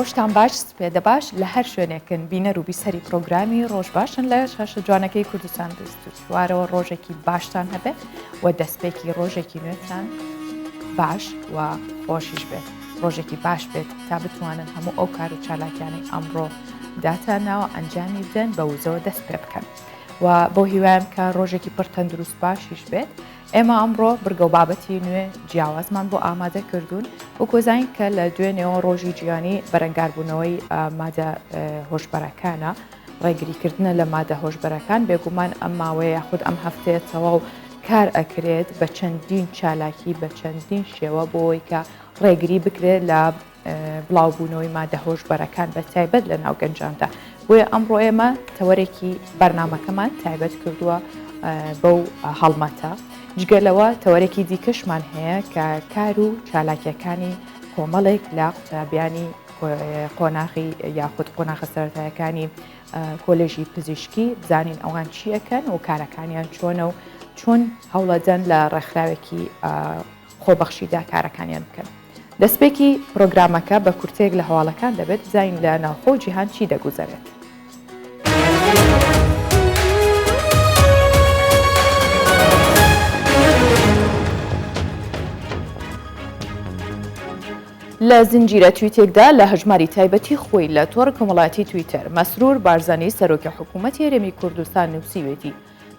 ڕۆژتان باش سپێدە باش لە هەر شوێنێکن بینەر و بیسەری پرۆگرامی ڕۆژ باشن لە شاشە جوانەکەی کوردستان چوارەوە ڕۆژێکی باشتان هەبێت و دەستپێکی ڕۆژێکی نوێتان باش و خۆشیش بێت ڕۆژێکی باش بێت تا بتوانن هەموو ئەو کار و چالاکیانەی ئەمڕۆ داتاناوە ئەنجامی بدەن بە وزەوە دەست پێ بکەن و بۆ هیوایم کە ڕۆژێکی پڕ تەندروست باشیش بێت ئێمە ئەمڕۆ بڕگە و بابەتی نوێ جیاوازمان بۆ ئامادە کردوون و کۆزانین کە لە دوێنێەوە ڕۆژی جیانی بەرەنگاربوونەوەی مادە هۆشبەرەکانە ڕێگریکردنە لە مادە هۆشبەرەکان بێگومان ئەم ماوەیە یاخود ئەم هەفتەیەتەوە و کار ئەکرێت بە چەندین چالاکی بە چەندین شێوە بۆی کە ڕێگری بکرێت لە بڵاوبوونەوەی مادە هۆشبەرەکان بە تایبەت لە ناو گەنجاندا بۆیە ئەمڕۆ ئێمە تەوەرێکی بەرنامەکەمان تایبەت کردووە بەو هەڵمەتە جگەلەوە تەوەرێکی دیکەشمان هەیە کە کار و چالاکیەکانی کۆمەڵێک لە قوتابیانی قۆناغی یاخود قۆناغە سەرەتاییەکانی کۆلێژی پزیشکی بزانین ئەوان چیەکەن و کارەکانیان چۆنە و چۆن هەوڵەدەن لە ڕێکخراوێکی خۆبەخشیدا کارەکانیان بکەن. دەستپێکی پرۆگرامەکە بە کورتێک لە هەواڵەکان دەبێت بزانین لە ناوخۆ جیهان چی دەگوزارێت. لە زنجیرە تویتێکدا لە هەژماری تایبەتی خۆی لە تۆڕ کۆمەڵایەتی تویتەر مەسرور بارزانی سەرۆکی حکوومەتی هەرێمی کوردستان نووسیوێتی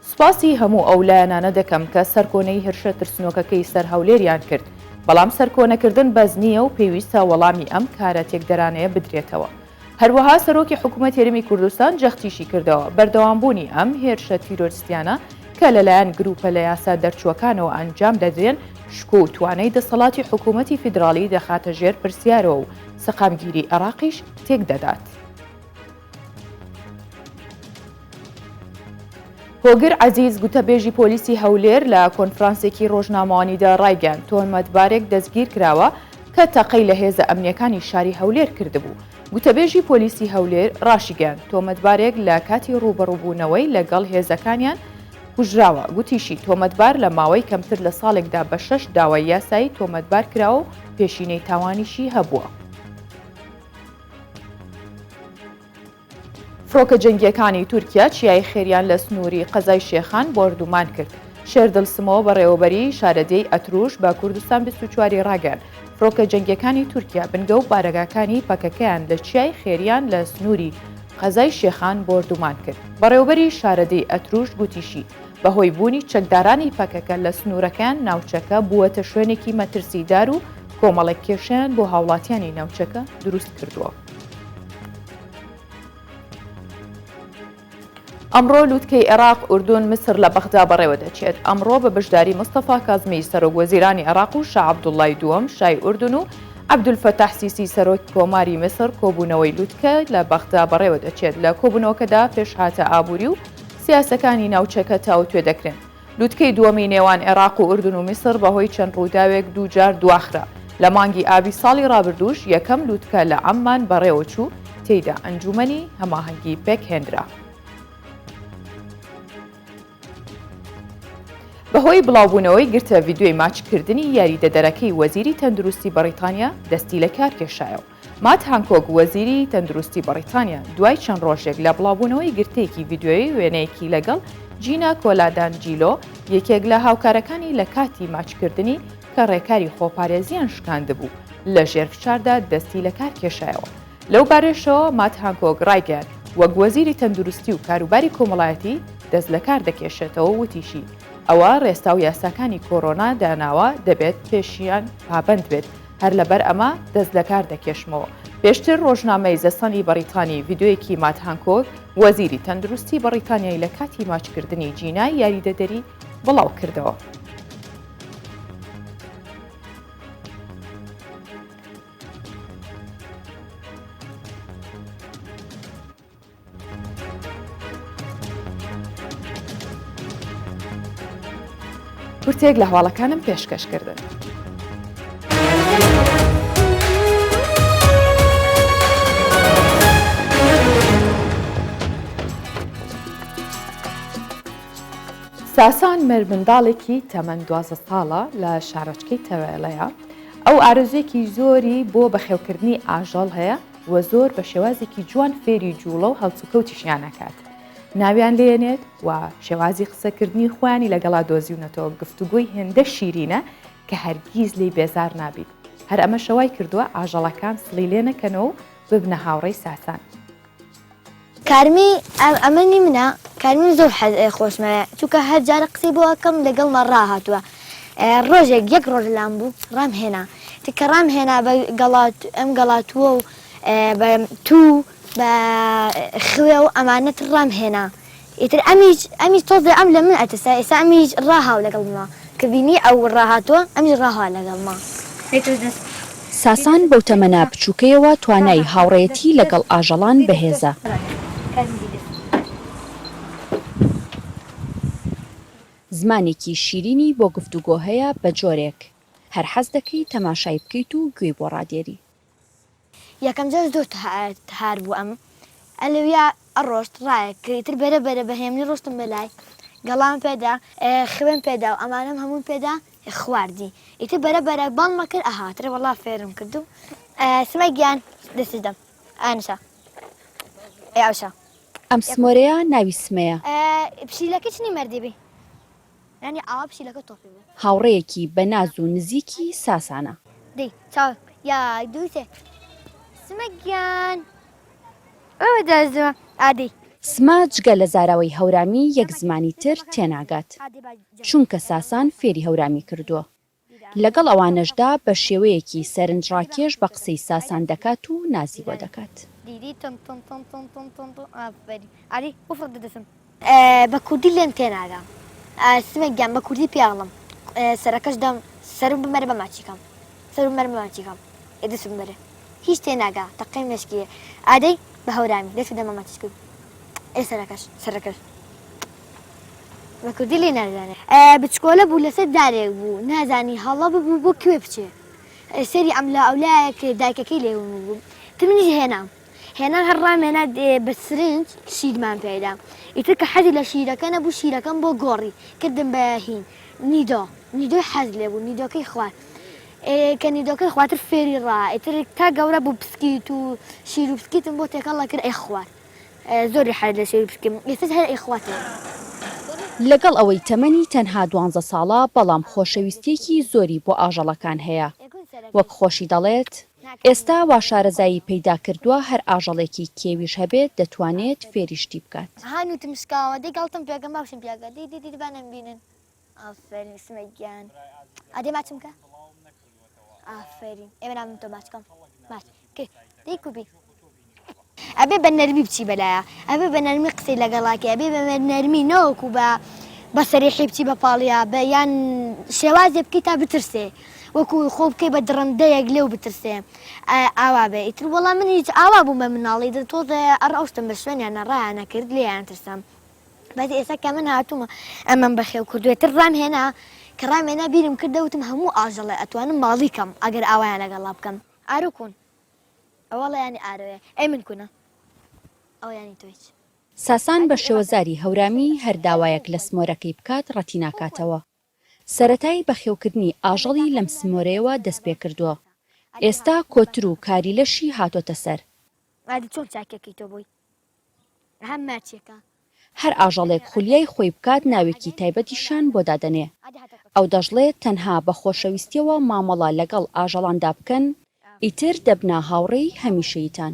سوپاسی هەموو ئەو لایەنانە دەکەم کە سەرکۆنەی هێرشە ترسنۆکەکەی سەر هەولێریان کرد بەڵام سەرکۆنەکردن بەز نییە و پێویستە وەڵامی ئەم کارە تێکدەرانەیە بدرێتەوە. هەروەها سەرۆکی حکوومەتی هەرێمی کوردستان جەختیشی کردەوە بەردەوامبوونی ئەم هێرشە تیرۆریستیانە کە لەلایەن گروپە لە یاسا دەرچووەکانەوە ئەنجام دەدرێن شکۆ و توانای دەسەڵاتی حکوومەتی فیدراڵی دەخاتە ژێر پرسیارەوە و سەقامگیری عێراقیش تێک دەدات. هۆگر عەزیز گوتەبێژی پۆلیسی هەولێر لە کۆنفرانسێکی ڕۆژنامەوانیدا ڕایگەیاند تۆهمەتبارێک دەستگیر کراوە کە تەقەی لە هێزە ئەمنیەکانی شاری هەولێر کردبوو. گوتەبێژی پۆلیسی هەولێر ڕاشیگەیاند تۆهمەتبارێک لە کاتی ڕوبەڕووبوونەوەی لەگەڵ هێزەکانیان کوژراوە. گوتیشی تۆمەتبار لە ماوەی کەمتر لە ساڵێکدا بە 6 داوای یاسایی تۆمەتبار کراوە و پێشینەی تاوانیشی هەبووە. فڕۆکە جەنگیەکانی تورکیا چیای خێریان لە سنووری قەزای شێخان بۆردومان کرد. شێردڵسمەوە بە ڕێوەبەری شارەدەی ئەتروش بە کوردستان 24 ڕاگەن. فڕۆکە جەنگیەکانی تورکیا بنگە و بارەگاکانی پەکەکەیان لە چیای خێریان لە سنووری قەزای شێخان بۆردومان کرد. بەڕێوەبەری شارەدەی ئەتروش گوتیشی بەهۆی بوونی چەکدارانی پەکەکە لە سنوورەکان ناوچەکە بووەتە شوێنێکی مەترسیدار و کۆمەڵێک کێشیان بۆ هاوڵاتیانی ناوچەکە دروست کردووە. ئەمڕۆ لووتکەی عێراق ئوردون مسر لە بەغدا بەڕێوە دەچێت. ئەمڕۆ بە بەشداری مستەفا کازمی سەرۆکوەزیرانی عێراق و شا عەبدوڵڵای دووەم شای ئوردون و عەبدولفەتاح سیسی سەرۆکی کۆماری مسر کۆبوونەوەی لووتکە لە بەغدا بەڕێوە دەچێت. لە کۆبوونەوەکەدا پێشهاتە ئابووری و سیاسەکانی ناوچەکە تاوتوێ دەکرێن. لووتکەی دووەمی نێوان عێراق و ئوردون و میسر بەهۆی چەند ڕووداوێک دووجار دواخرا. لە مانگی ئابی ساڵی ڕابردووش یەکەم لووتکە لە عەمان بەڕێوە چوو تێیدا ئەنجومەنی هەماهەنگی پێکهێنرا. بەهۆی بڵاوبوونەوەی گرتە ڤیدیۆی ماچکردنی یاریدەدەرەکەی وەزیری تەندروستی بەریتانیا دەستی لە کار کێشایەوە. مات هانکۆک وەزیری تەندروستی بەریتانیا دوای چەند ڕۆژێک لە بڵاوبوونەوەی گرتەیەکی ڤیدیۆی وێنەیەکی لەگەڵ جینا کۆلادانجیلۆ یەکێک لە هاوکارەکانی لە کاتی ماچکردنی کە ڕێکاری خۆپارێزیان شکاندبوو لە ژێرفشاردا دەستی لە کار کێشایەوە. لەو بارێشەوە مات هانکۆک ڕایگەیاند وەک وەزیری تەندروستی و کاروباری کۆمەڵایەتی دەست لە کار دەکێشێتەوە وتیشی ئەوە ڕێستا و یاساکانی کۆڕۆنا داناوە دەبێت پێشیان پابند بێت هەر لەبەر ئەمە دەست لە کار دەکێشمەوە. پێشتر ڕۆژنامەی زەسەنی بەریتانی ڤیدیۆیەکی مات هانکۆک وەزیری تەندروستی بەریتانیای لە کاتی ماچکردنی جینای یاریدەدەری بڵاو کردەوە. کورتێک لە هەواڵەکانم پێشکەشکردن. ساسان مەرمنداڵێکی تەمەن 12 ساڵە لە شارۆچکەی تەوێڵەیە. ئەو ئارزوێکی زۆری بۆ بەخێوکردنی ئاژەڵ هەیە وە زۆر بە شێوازێکی جوان فێری جوڵە و هەڵسوکەوتیشیان نەکات. ناویان لێنێت و شێوازی قسەکردنی خۆیانی لەگەڵا دۆزیونەتەوە گفتوگۆی هێندە شیرینە کە هەرگیز لی بێزار نابیت. هەر ئەمە شەوای کردووە ئاژەڵەکان سڵی لێ نەکەنەوە و ببنە هاوڕێی ساسان. کارمی ئەمەنی منە کارمی زۆر خۆشمەوە چونکە هەر جارە قسەی بۆ ئەەکەم لەگەڵمە ڕاهاتووە. ڕۆژێک یەک ڕۆژ لام بوو ڕام هێنا تکە ڕام هێنا ئەم گەڵاتووە و بە تو بە خوێ و ئەمانەت ڕام هێنا ئیتر ئەمیش تۆزێ ئەم لە من ئەتەسا ئێستا ئەمیش ڕاهاو لەگەڵما کە بینی ئەو ڕاهاتووە ئەمیش ڕاهاو لەگەڵما. ساسان بەو تەمەنە بچووکەیەوە توانای هاوڕێیەتی لەگەڵ ئاژەڵان بەهێزە. زمانێکی شیرینی بۆ گفتوگۆ هەیە بە جۆرێک هەر حەز دەکەی تەماشای بکەیت و گوێی بۆ ڕادێری. یەکەم جار زۆر هار بوو ئەم ئەلەویا ئەڕۆشت ڕایە کەیتر بەرە بە هێمنی ڕۆشتم بەلای گەڵام پێدا خوێن پێدا و ئەمانم هەموو پێدا خواردی ئیتر بەرە باڵمە کرد ئەهاترە وەڵا فێرم کردو سمای گیان دەستدەم ئانشا ئەوشا ئەم سمۆرەیە ناوی سمەیە پشیلەکە چنی مەردیبی ینی ئاوا پشیلەکە تۆپی بوو هاوڕێیەکی بە ناز و نزیکی ساسانە. دەی چاو یا دووتێ سمەگیان ئەوە دازوە ئادەی سما جگە لە زاراوەی هەورامی یەک زمانی تر تێناگات چونکە ساسان فێری هەورامی کردووە. لەگەڵ ئەوانەشدا بە شێوەیەکی سەرنجڕاکێش بە قسەی ساسان دەکات و نازی بۆ دەکات. بە کوردی لێم تێناگام سمەگیان بە کوردی پیاڵم سەرەکەش دەم سەر بمەرە بە ماچیکەم سەر بمەرە بە ماچیکەم ئێدەسم بەرە هیچ تێناگا تەقەی مشکیە ئادەی بە هەورامی دەست دەمە ماچیش کرد ئێ سەرەکەش بە کوردی لێ نازانێت بچکۆلە بوو لەسەر دارێک بوو نازانی هەڵە ببوو بۆ کوێ بچێ سەری ئەم لە ئەولایەک دایکەکەی لێون بوو تمنیش هێنان هەڕامێنا بە سرنج شیرمان پێدا ئیتر کە حەزی لە شیرەکە نەبوو شیرەکەم بۆ گۆڕی کردم بە هین نیدۆی حەز لێ بوو نیدۆکەی خوارد کە نیدۆکەی خواتر فێری ڕا ئیتر تا گەورە بوو بسکیت و شیر و بسکیتم بۆ تێکەڵە کرد ئەی خوارد زۆری حەز لە شیر بسکیم ئێستش هەر ئەی خواتە. لەگەڵ ئەوەی تەمەنی تەنها 12 ساڵە بەڵام خۆشەویستێکی زۆری بۆ ئاژەڵەکان هەیە وەک خۆشی دەڵێت ئێستا وا شارەزایی پەیدا کردووە هەر ئاژەڵێکی کێویش هەبێت دەتوانێت فێریشتی بکات. هانووتم شکاوە دەی گەڵتم پێگەم باشم پیاگە دی بانم بینن ئافرین سمەگیان ئادێ ماچم کە ئافرین ئێمە نامم تۆ ماچکەم ماچ دەی کوبی ئەبێ بە نەرمی بچی بەلایە ئەبێ بە نەرمی قسەی لەگەڵاکە ئەبێ بە نەرمی نەوەکو بە سەریحی بچی بە پاڵیا بە یان شێوازێ بکەی تا بترسێ وەکو خۆ بکەی بە درڕندەیەک لێو بترسێ ئاوا بێ ئیتر وەڵام من هیچ ئاوا بووم بە مناڵی تۆزە ئەڕەوشتم بە شوێنیان ڕایانە کرد لێیان ترسم بەس ئێستا کە من هاتوومە ئەمەم بەخێو کردوێتر ڕام هێنا کە ڕامێنا بیرم کردەوتم هەموو ئاژەڵێ ئەتوانم ماڵی کەم ئەگەر ئاوایان لەگەڵا بکەم ئاروکون ئەوەڵە ینی ئارەوێ ئەی من کوونە ئەو ینی تۆیچ. ساسان بە شێوەزاری هەورامی هەر داوایەک لە سمۆرەکەی بکات ڕەتی ناکاتەوە. سەرەتای بەخێوکردنی ئاژەڵی لەم سمۆرەیەوە دەست پێ کردووە. ئێستا کۆتر و کاری لەشی هاتۆتە سەر. ئادی چۆن چاکێکی تۆ بووی هەم ماچێکە هەر ئاژەڵێک خولیای خۆی بکات ناوێکی تایبەتیشان بۆ دادەنێ. ئەو دەژڵێت تەنها بە خۆشەویستیەوە مامەڵە لەگەڵ ئاژەڵاندا بکەن ئیتر دەبنا هاوڕێی هەمیشەیتان.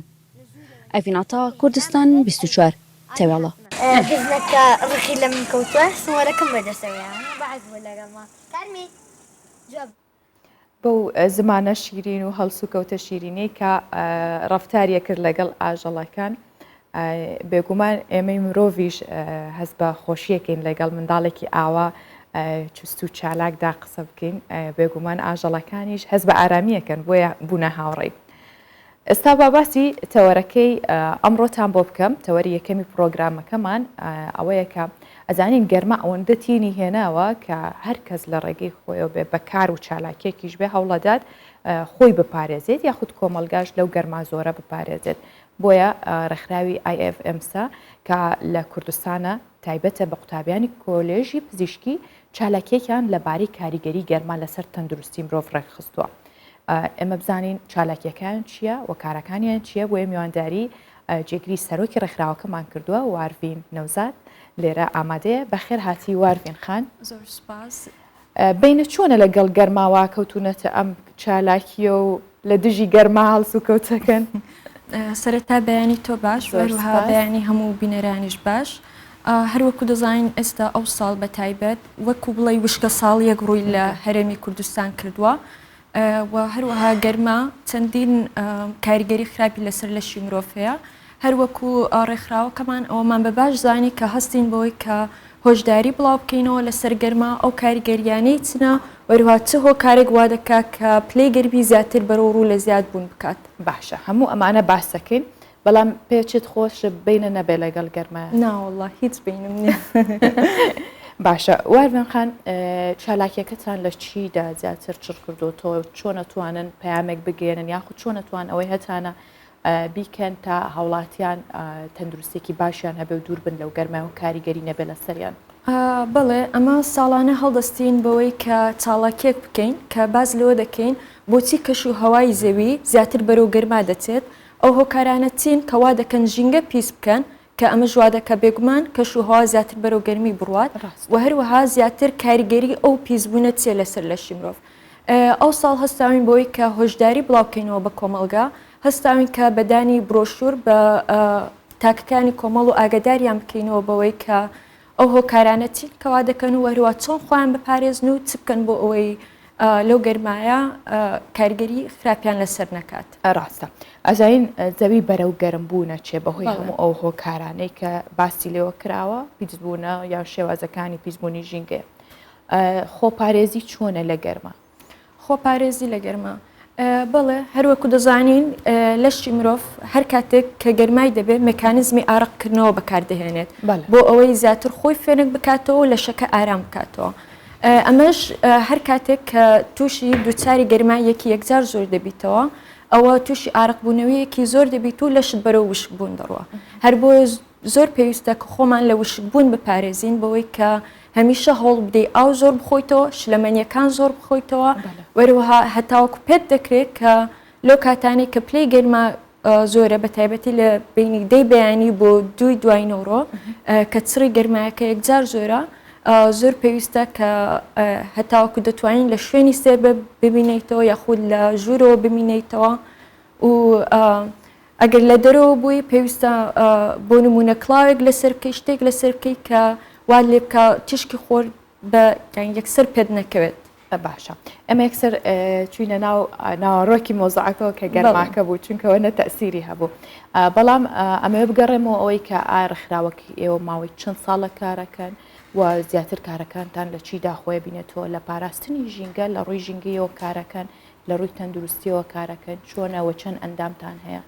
ئەڤیناتە کوردستان 24 تەوێڵە. گزنەکە ڕخی لە من کەوتووە سمۆرەکەم بەدەستەوەیە بەعەز بوو لەگەڵما کارمی جواب بەو زمانە شیرین و هەڵسوکەوتە شیرینەی کە ڕەفتاریە کرد لەگەڵ ئاژەڵەکان بێگومان ئێمەی مرۆڤیش هەست بە خۆشیەکەین لەگەڵ منداڵێکی ئاوا چست و چالاکدا قسە بکەین بێگومان ئاژەڵەکانیش هەست بە ئارامیەکەن بۆیە بوونە هاوڕێی. ئێستا باباسی تەوەرەکەی ئەمڕۆتان بۆ بکەم تەوەری یەکەمی پرۆگرامەکەمان ئەوەیە کە ئەزانین گەرمە ئەوەندە تینی هێناوە کە هەر کەس لە ڕێگەی خۆیەوە بێ بەکار و چالاکێکیش بێ هەوڵەدات خۆی بپارێزێت یاخود کۆمەلگاش لەو گەرما زۆرە بپارێزێت. بۆیە ڕێکخراوی IFMSA کە لە کوردستانە تایبەتە بە قوتابیانی کۆلێژی پزیشکی چالاکێکیان لەبارەی کاریگەری گەرما لەسەر تەندروستی مرۆڤ ڕێکخستووە. ئێمە بزانین چالاکیەکان چییە و کارەکانیان چییە بۆیە میوانداری جێگری سەرۆکی ڕێکخراوەکەمان کردووە واروین نەوزاد لێرە ئامادەیە بەخێر هاتی واروین خان زۆر سپاس. بینە چۆنە لەگەڵ گەرماوا کەوتونەتە ئەم چالاکیە و لە دژی گەرما هەڵس و کەوتەکەن سەرەتا بەیانی تۆ باش وەروها بەیانی هەموو بینەرانیش باش. هەروەکو دەزانین ئێستا ئەو ساڵ بە تایبەت وەکو بڵێ وشکە ساڵیەک ڕووی لە هەرێمی کوردستان کردووە و هەروەها گەرما چەندین کاریگەری خراپی لەسەر لەشی مرۆڤەیە. هەروەکو ڕێکخراوەکەمان ئەوەمان بە باش زانی کە هەستین بۆی کە هۆشداری بڵاو بکەینەوە لەسەر گەرما ئەو کاریگەریانەی چنە وەروها چ هۆکارێک وا دەکات کە پلەی گەرمی زیاتر بەرەو ڕوو لە زیاد بوون بکات. باشە هەموو ئەمانە باسەکەین بەڵام پێچێت خۆش بینە نەبێ لەگەڵ گەرمە ناوەڵڵا هیچ بینم نییە. باشە واروین خان چالاکیەکەتان لە چیدا زیاتر چڕ کردو تۆ چۆن نەتوانن پەیامێک بگێنن یاخود چۆن نەتوان ئەوەی هەتانە بیکەن تا هاوڵاتیان تەندروستێکی باشیان هەبێ و دوور بن لەو گەرمای و کاریگەری نەبێ لە سەریان. بڵێ ئەمە ساڵانە هەڵدەستین بەوەی کە چاڵاکێک بکەین کە باز لەوە دەکەین بۆچی کەش و هەوای زەوی زیاتر بەرەو گەرما دەچێت ئەو هۆکارانە چین کەوا دەکەن ژینگە پیس بکەن کە ئەمە ژوادەکە بێگومان کەش و هەوا زیاتر بەرەو گەرمی بڕوات و هەروەها زیاتر کاریگەری ئەو پیسبوونە چێ لەسەر لەشی مرۆڤ. ئەو ساڵ هەستاوین بۆی کە هۆشداری بڵاوکەینەوە بە کۆمەلگا هەستاوین کە بەدانی برۆشور بە تاکەکانی کۆمەڵ و ئاگداریان بکەینەوە بەوەی کە ئەو هۆکارانە چین کەوا دەکەن و وەروە چۆن خۆیان بپارێزن و چ بکەن بۆ ئەوەی لەو گەرمایە کارگەری خراپیان لەسەر نەکات. ڕاستە ئەزین زەوی بەرەو گەرم بوونە چێ بەهۆی هەموو ئەو هۆکارانەی کە باسی لێوە کراوە پیسبوونە یا شێوازەکانی پیسبوونی ژینگە خۆپارێزی چۆنە لە گەرمە خۆپارێزی لە گەرمە بەڵێ هەروەکو دەزانین لەشی مرۆڤ هەر کاتێک کە گەرمای دەبێت مەکانزمی ئارەقکردنەوە بەکاردەهێنێت بۆ ئەوەی زیاتر خۆی فێنک بکاتەوە لە شەکە ئارام بکاتەوە. ئەمەش هەر کاتێک کە تووشی دووچاری گەرمایەکی یەکجار زۆر دەبیتەوە ئەوە تووشی ئارەقبوونەوەیەکی زۆر دەبیت و لەشت بەرەو وشک بوون دەڕوە. هەر بۆ زۆر پێویستە کە خۆمان لە وشک بوون بپارێزین بەوەی کە هەمیشە هەوڵ بدەی ئاو زۆر بخۆیتەوە شلەمەنیەکان زۆر بخۆیتەوە وەروەها هەتاوەکو پێت دەکرێت کە لەو کاتانی کە پلەی گەرما زۆرە بە تایبەتی لە بینی دەی بەیانی بۆ دوای نۆڕۆ کە چڕی گەرمایەکە یەکجار زۆرە زۆر پێویستە کە هەتاوەکو دەتوانین لە شوێنی سێر ببینیتەوە یاخود لە ژوورەوە ببینیتەوە و ئەگەر لە دەرەوە بووی پێویستە بۆ نمونە کڵاوێک لەسەر بکەی شتێک لەسەر بکەی کە وا لێ بکە تشکی خۆر بە یەکسەر پێت نەکەوێت. باشە ئەمە یەکسەر چوینە ناوەڕۆکی مۆزعەکەەوە کە گەرماکە بوو چونکەوە نە تەسیری هەبوو بەڵام ئەمە بگەڕێمەوە ئەوەی کە ئارەخراوەکی ئێوە ماوەی چەند ساڵە کارەکەن و زیاتر کارەکانتان لە چیدا خۆی بینێتەوە لە پاراستنی ژینگە لە ڕووی ژینگەیەوە کارەکەن لە ڕووی تەندروستیەوە کارەکەن چۆنەوە چەند ئەندامتان هەیە.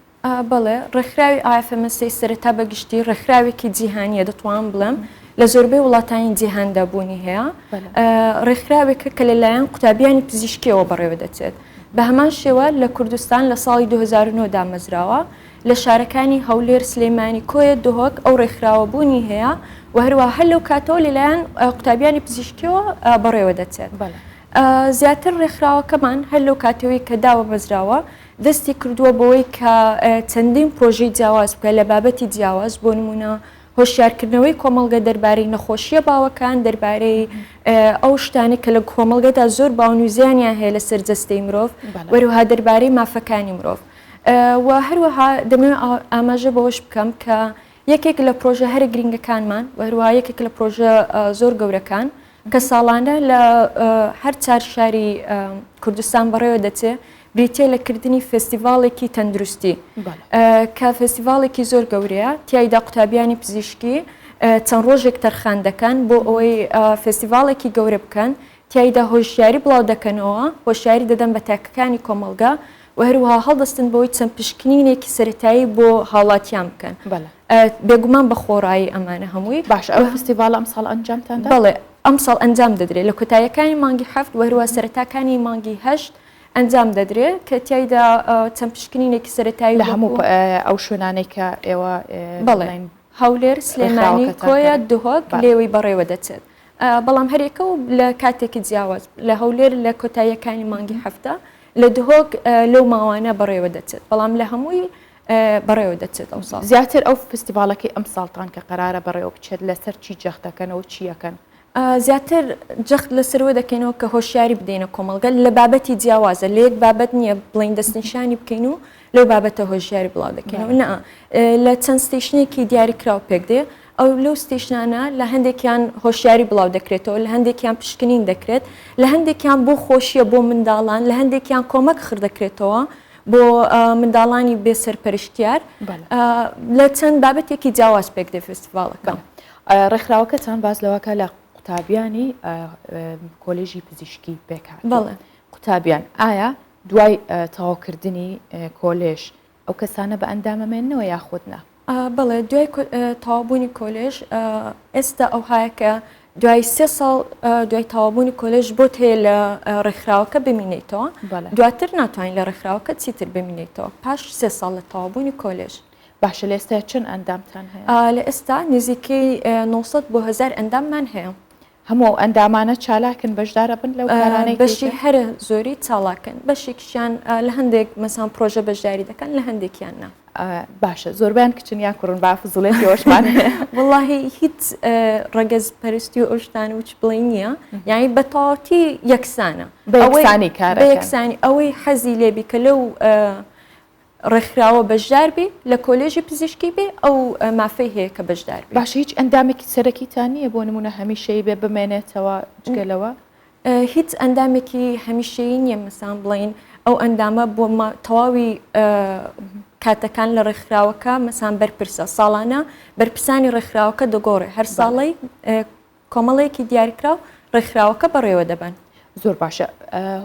بەڵێ ڕێکخراوی ئافمەسی سەرەتا بەگشتی ڕێکخراوێکی جیهانیە دەتوان بڵێم لە زۆربەی وڵاتانی جیهاندا بوونی هەیە ڕێکخراوێکە کە لەلایەن قوتابیانی پزیشکیەوە بەڕێوە دەچێت بە هەمان شێوە لە کوردستان لە ساڵی 2009 دامەزراوە لە شارەکانی هەولێر سلێمانی کۆیە دهۆک ئەو ڕێکخراوە بوونی هەیە و هەروە هەر لەو کاتەوە لەلایەن قوتابیانی پزیشکیەوە بەڕێوە دەچێت. زیاتر ڕێکخراوەکەمان هەر لەو کاتەوەی کە داوە بەزراوە دەستی کردووە بەوەی کە چەندین پرۆژەی جیاواز بکە لە بابەتی جیاواز بۆ نمونە هۆشیارکردنەوەی کۆمەڵگە دەربارەی نەخۆشیە باوەکان دەربارەی ئەو شتانی کە لە کۆمەڵگەدا زۆر باونوزیانیان هەیە لە سەرجەستەی مرۆڤ وەروها دەربارەی مافەکانی مرۆڤ و هەروەها دەمەوێت ئاماژە بەوەش بکەم کە یەکێک لە پرۆژە هەرە گرنگەکانمان وەروها یەکێک لە پرۆژە زۆر گەورەکان کە ساڵانە لە هەر چار شاری کوردستان بەڕێوە دەچێت بریتێ لەکردنی فستیڤالێکی تەندروستی کە فستیڤالێکی زۆر گەورەیە تیایدا قوتابیانی پزیشکی چەند ڕۆژێک تەرخان دەکەن بۆ ئەوەی فستیڤالێکی گەورە بکەن تیایدا هۆشیاری بڵاو دەکەنەوە هۆشیاری دەدەن بە تاکەکانی کۆمەلگا و هەروەها هەڵدەستن بۆی چەند پشکنینێکی سەرەتایی بۆ هاوڵاتیان بکەن بێگومان بە خۆڕایی ئەمانە هەمووی باش ئەو فستیڤال ئەم ساڵ ئەنجامتان بەڵێ ئەم ساڵ ئەنجام دەدرێت لە کۆتاییەکانی مانگی 7 و هەروە سەرەتاکانی مانگی 8 ئەنجام دەدرێت کە تیایدا چەند پشکنینێکی سەرەتایی لە هەموو ئەو شوێنانەی کە ئێوە بەڵێن هەولێر سلێمانی کۆیە دهۆک لێوەی بەڕێوە دەچێت بەڵام هەرێکە و لە کاتێکی جیاواز لە هەولێر لە کۆتاییەکانی مانگی 7 لە دهۆک لەو ماوانە بەڕێوە دەچێت بەڵام لە هەمووی بەڕێوە دەچێت ئەو ساڵ زیاتر ئەو فستیڤالەکەی ئەم ساڵتان کە قەرارە بەڕێوە بچێت لەسەر چی جەختەکەنەوە چیەکەن زیاتر جەخت لەسەرەوە دەکەینەوە کە هۆشیاری بدەینە کۆمەڵگە لە بابەتی جیاوازە لە یەک بابەت نییە بڵین دەستنیشانی بکەین و لەو بابەتە هۆشیاری بڵاو دەکەینەوە نە لە چەند ستیشنێکی دیاریکراو پێک دێ ئەو لەو ستیشنانە لە هەندێکیان هۆشیاری بڵاو دەکرێتەوە لە هەندێکیان پشکنین دەکرێت لە هەندێکیان بۆ خۆشیە بۆ منداڵان لە هەندێکیان کۆمەک خردەکرێتەوە بۆ منداڵانی بێسەرپەرشتیار لە چەند بابەتێکی جیاواز پێک دێ فستیڤالەکە ڕێکخراوەکەتان باز لەوەکە لە قوتابیانی کۆلێژی پزیشکی بێکات بەڵێ قوتابیان ئایا دوای تەواوکردنی کۆلێژ ئەو کەسانە بە ئەندامەمێننەوە یاخودنا بەڵێ دوای تەوابوونی کۆلێژ ئێستا ئەو هایەکە دوای 3 ساڵ دوای تەوابوونی کۆلێژ بۆت هەیە لە ڕێکخراوەکە بمینێتەوە دواتر ناتوانین لە ڕێکخراوەکە چیتر بمینێتەوە پاش 3 ساڵ لە تەوابوونی کۆلێژ باشە لە ئێستا چەند ئەندامتان هەیە لە ئێستا نزیکەی 900 بۆ 1000 ئەنداممان هەیە هەموو ئەندامانە چالاکن بەشدارە بن لەو کارانەی بەشی هەرە زۆری چاڵاکن بەشێکیان لە هەندێک مەسان پرۆژە بەشداری دەکەن لە هەندێکیان نا باشە زۆربیان کچنیان کوڕن بافزڵێتی ئەوشمان واللهی هیچ ڕەگەز پەرستی و ئەوشتان وچ بڵێ نییە یعنی بە تەواوەتی یەکسانە بەیەکسانی کارە یەکسانی ئەوەی حەزی لێبی کە لەو ڕێکخراوە بەشدار بێ لە کۆلێژی پزیشکی بێ ئەو مافەی هەیە کە بەشدار بێ باشە هیچ ئەندامێکی سەرەکیتان نییە بۆ نمونە هەمیشەی بێ بمێنێتەوە جگەلەوە هیچ ئەندامێکی هەمیشەیی نییە مەسان بڵین ئەو ئەندامە بۆ تەواوی کاتەکان لە ڕێکخراوەکە مەسان بەرپرسە ساڵانە بەرپرسانی ڕێکخراوەکە دەگۆڕێ هەر ساڵی کۆمەڵەیەکی دیاریکراو ڕێکخراوەکە بەڕێوە دەبن زۆر باشە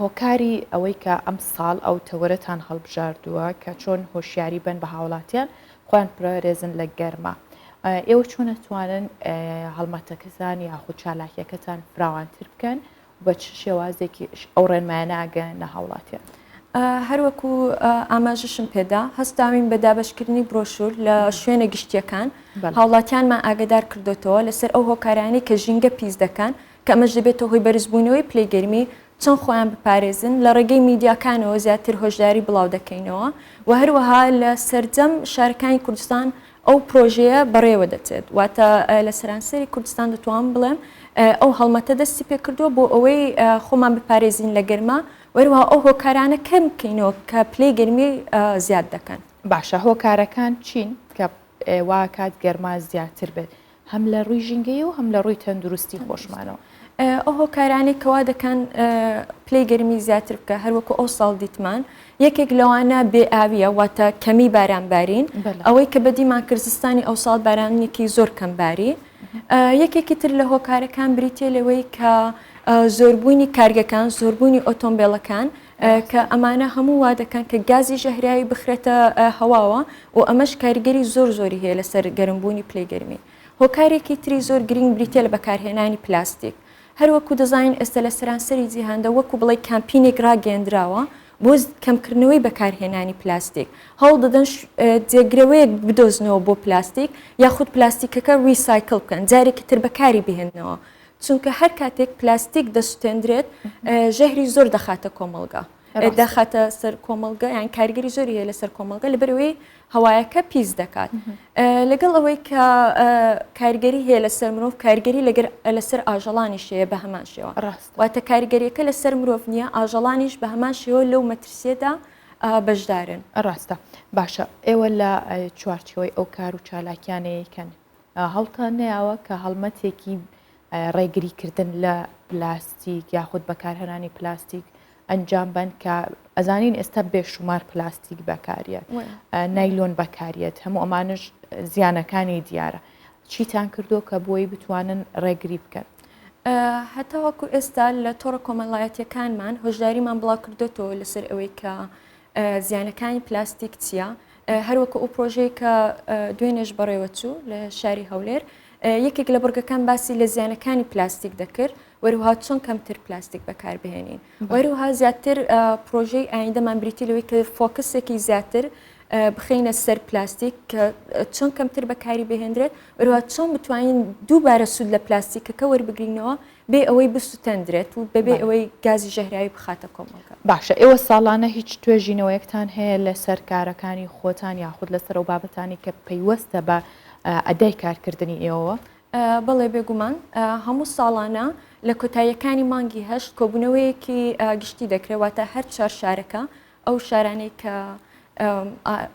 هۆکاری ئەوەی کە ئەم ساڵ ئەو تەوەرەتان هەڵبژاردووە کە چۆن هۆشیاری بن بە هاوڵاتیان خۆیان پرۆرێزن لە گەرمە ئێوە چۆن نتوانن هەڵمەتەکەتان یاخود چالاکیەکەتان فراوانتر بکەن بە چ شێوازێکی ئەو ڕێنمایانە نە هاوڵاتیان هەروەکو ئاماژشم پێدا هەستاوین بە دابشکردنی برۆشور لە شوێنە گشتیەکان هاوڵاتیانمان ئاگدار کردوتەوە لەسەر ئەو هۆکارانی کە ژینگە پیس دەکەن کە ئەمەش دەبێتەوە هۆی بەرزبوونەوەی پلەیگەرمی چەند خۆیان بپارێزن لە ڕێگەی میدیاکانەوە زیاتر هۆشداری بڵاو دەکەینەوە و هەروەها لە سەرجەم شارەکانی کوردستان ئەو پرۆژەیە بەڕێوە دەچێت واتە لە سەرانسەری کوردستان دەتوان بڵێم ئەو هەڵمەتە دەستی پێ کردووە بۆ ئەوەی خۆمان بپارێزین لە گەرما وەروها ئەو هۆکارانە کەم بکەینەوە کە پلەی گەرمی زیاد دەکەن باشە هۆکارەکان چین کە وا کات گەرما زیاتر بێت هەم لە ڕووی ژینگەی و هەم لە ڕووی تەندروستی خۆشمانەوە ئەو هۆکارانی کەوا دەکەن پلەی گەرمی زیاتر بکە هەروەکو ئەو ساڵ دیتمان یەکێک لەوانە بێ ئاویە واتە کەمی بارانبارین ئەوەی کە بەدیمان کردستانی ئەو ساڵ بارانێکی زۆر کەمباری یەکێکی تر لە هۆکارەکان بریتێ لەوەی کە زۆربوونی کارگەکان زۆربوونی ئۆتۆمبیلەکان کە ئەمانە هەموو وا دەکەن کە گازی ژەهراوی بخرێتە هەواوە و ئەمەش کاریگەری زۆری هەیە لەسەر گەرمبوونی پلەی گەرمی هۆکارێکی تری زۆر گرنگ بریتێ لە بەکارهێنانی پلاستیک هەروەکو دەزانین ئێستا لە سەرانسەری جیهاندا وەکو بڵێ کامپینێک ڕاگەاندراوە بۆ کەمکردنەوەی بەکارهێنانی پلاستیک هەوڵ دەدەن جێگرەوەیەک بدۆزنەوە بۆ پلاستیک یاخود پلاستیکەکە ریسایکل بکەن جارێکی تر بەکاری بهێننەوە چونکە هەر کاتێک پلاستیک دەسوتێنرێت ژەهری زۆر دەخاتە کۆمەڵگا دەخاتە سەر کۆمەڵگە یان کارگەری زۆری هەیە لەسەر کۆمەڵگە لەبەرەوەی هەوایەکە پیس دەکات لەگەڵ ئەوەی کە کارگەری هەیە لەسەر مرۆڤ کارگەری لەسەر ئاژەڵانی شەیە بە هەمان شێوە واتە کارگەریەکە لەسەر مرۆڤ نییە ئاژەڵانیش بە هەمان شێوە لەو مەترسیەدا بەشدارن ڕاستە باشە ئێوە لە چوارچەوەی ئەو کار و چالاکیانەیەکەن هەڵتان نەیاوە کە هەڵمەتێکی ڕێگریکردن لە پلاستیک یاخود بەکارهێنانی پلاستیک ئەنجام بن کە ئەزانین ئێستا بێشمار پلاستیک بەکارێت نایلۆن بەکارێت هەموو ئەمانش زیانەکانی دیارە چیتان کردو کە بۆی بتوانن ڕێگری بکەن هەتاوەکو ئێستا لە تۆڕە کۆمەڵایەتیەکانمان هۆشداریمان بڵاو کردوێتەوە لەسەر ئەوەی کە زیانەکانی پلاستیک چییە هەروەکو ئەو پرۆژەیە کە دوێنێش بەڕێوە چوو لە شاری هەولێر یەکێک لە بڕگەکان باسی لە زیانەکانی پلاستیک دەکرد وەروها چۆن کەمتر پلاستیک بەکاربهێنین وەروها زیاتر پرۆژەی ئایندەمان بریتی لەوەی کە فۆکسێکی زیاتر بخینە سەر پلاستیک کە چۆن کەمتر بەکاری بهێنرێت وەروها چۆن بتوانین دووبارە سوود لە پلاستیکەکە وەربگرینەوە بێ ئەوەی بسووتەندرێت و بەبێ ئەوەی گازی ژەهراوی بخاتە کۆمەڵگە. باشە ئێوە ساڵانە هیچ توێژینەوەیەکتان هەیە لەسەر کارەکانی خۆتان یاخود لەسەر ئەو بابەتانی کە پەیوەستە بە ئەدای کارکردنی ئێوە؟ بەڵێ بێگومان هەموو ساڵانە لە کۆتاییەکانی مانگی هەشت کۆبوونەوەیەکی گشتی دەکرێتواتە هەر چوار شارەکە ئەو شارانەی کە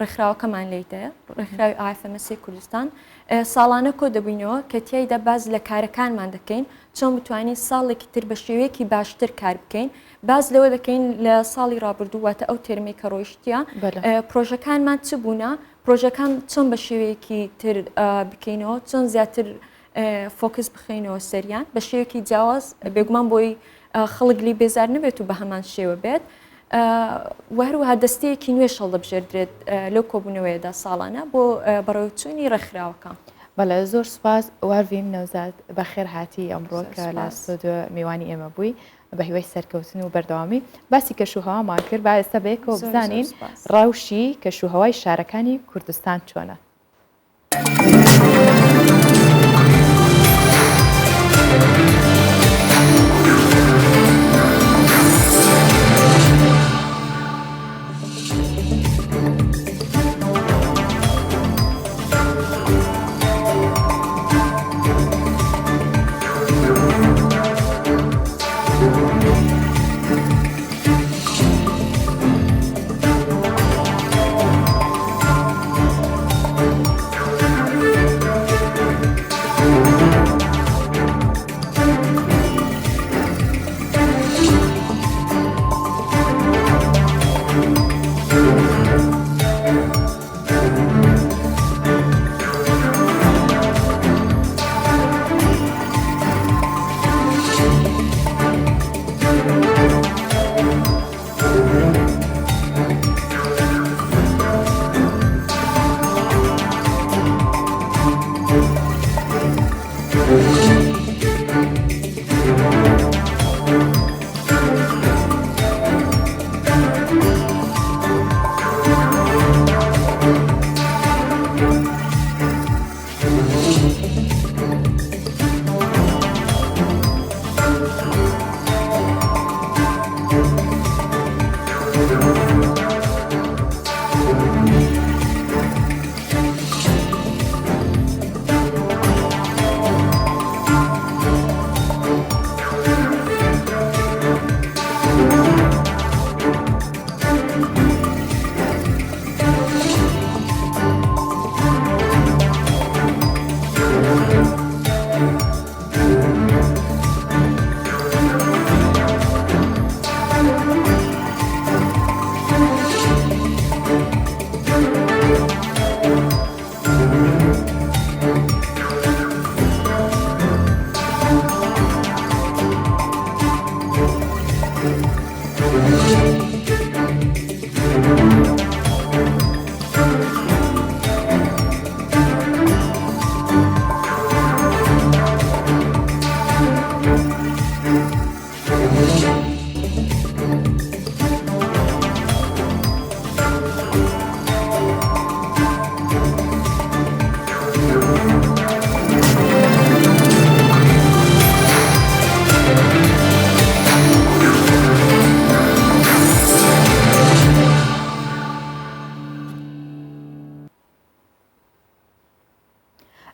ڕێکخراوەکەمان لێتەیە ڕێکخراوی ئافمەسی کوردستان ساڵانە کۆ دەبووینەوە کە تیایدا باز لە کارەکانمان دەکەین چۆن بتوانین ساڵێکی تر بە شێوەیەکی باشتر کار بکەین باز لەوە دەکەین لە ساڵی ڕابردوواتە ئەو تێرمی کە ڕۆیشتە پرۆژەکانمان چ بوونە پرۆژەکان چۆن بە شێوەیەکی تر بکەینەوە چۆن زیاتر فۆکس بخینەوە سەریان بە شێوەیەکی جیاواز بێگومان بۆی خەڵکلی بێزار نبێت و بە هەمان شێوە بێت وهروەها دەستەیەکی نوێ شەڵ دەبژێردرێت لەو کۆبوونەوەیەدا ساڵانە بۆ بەڕێوەچوونی ڕێکخراوەکە. بەڵێ زۆر سپاس واروین نەوزاد بەخێر هاتی ئەمڕۆ کە لە ستۆدیۆ میوانی ئێمە بووی بە هیوای سەرکەوتن و بەردەوامی باسی کەشوهەوامان کرد با ئێستا بەیەکەوە بزانین ڕاوشی کەشوهەوای شارەکانی کوردستان چۆنە.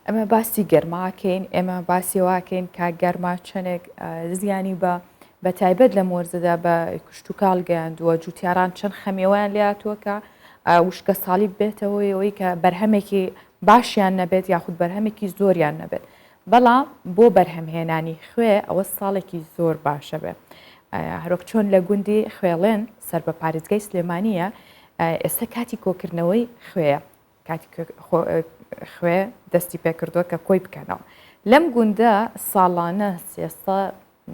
ئەمە باسی گەرماکەین ئێمە باسی واکەین کا گەرما چەندێک زیانی بە تایبەت لە مۆرزەدا بە کشت و کاڵ گەیاندووە جوتیاران چەند خەمیەوەیان لاتووە کە وشکە ساڵی بێتەوەی ئەوەی کە بەرهەمێکی باشیان نەبێت یاخود بەرهەمێکی زۆریان نەبێت بەڵام بۆ بەرهەمهێنانی خوێ ئەوە ساڵێکی زۆر باشە بێت هەرۆک چۆن لە گوندی خوێڵێن سەر بە پارێزگای سلێمانیە ئێستا کاتی کۆکردنەوەی خوێە کاتی خوێ دەستی پێکردووە کە کۆی بکەنەوە لەم گوندە ساڵانە سێستا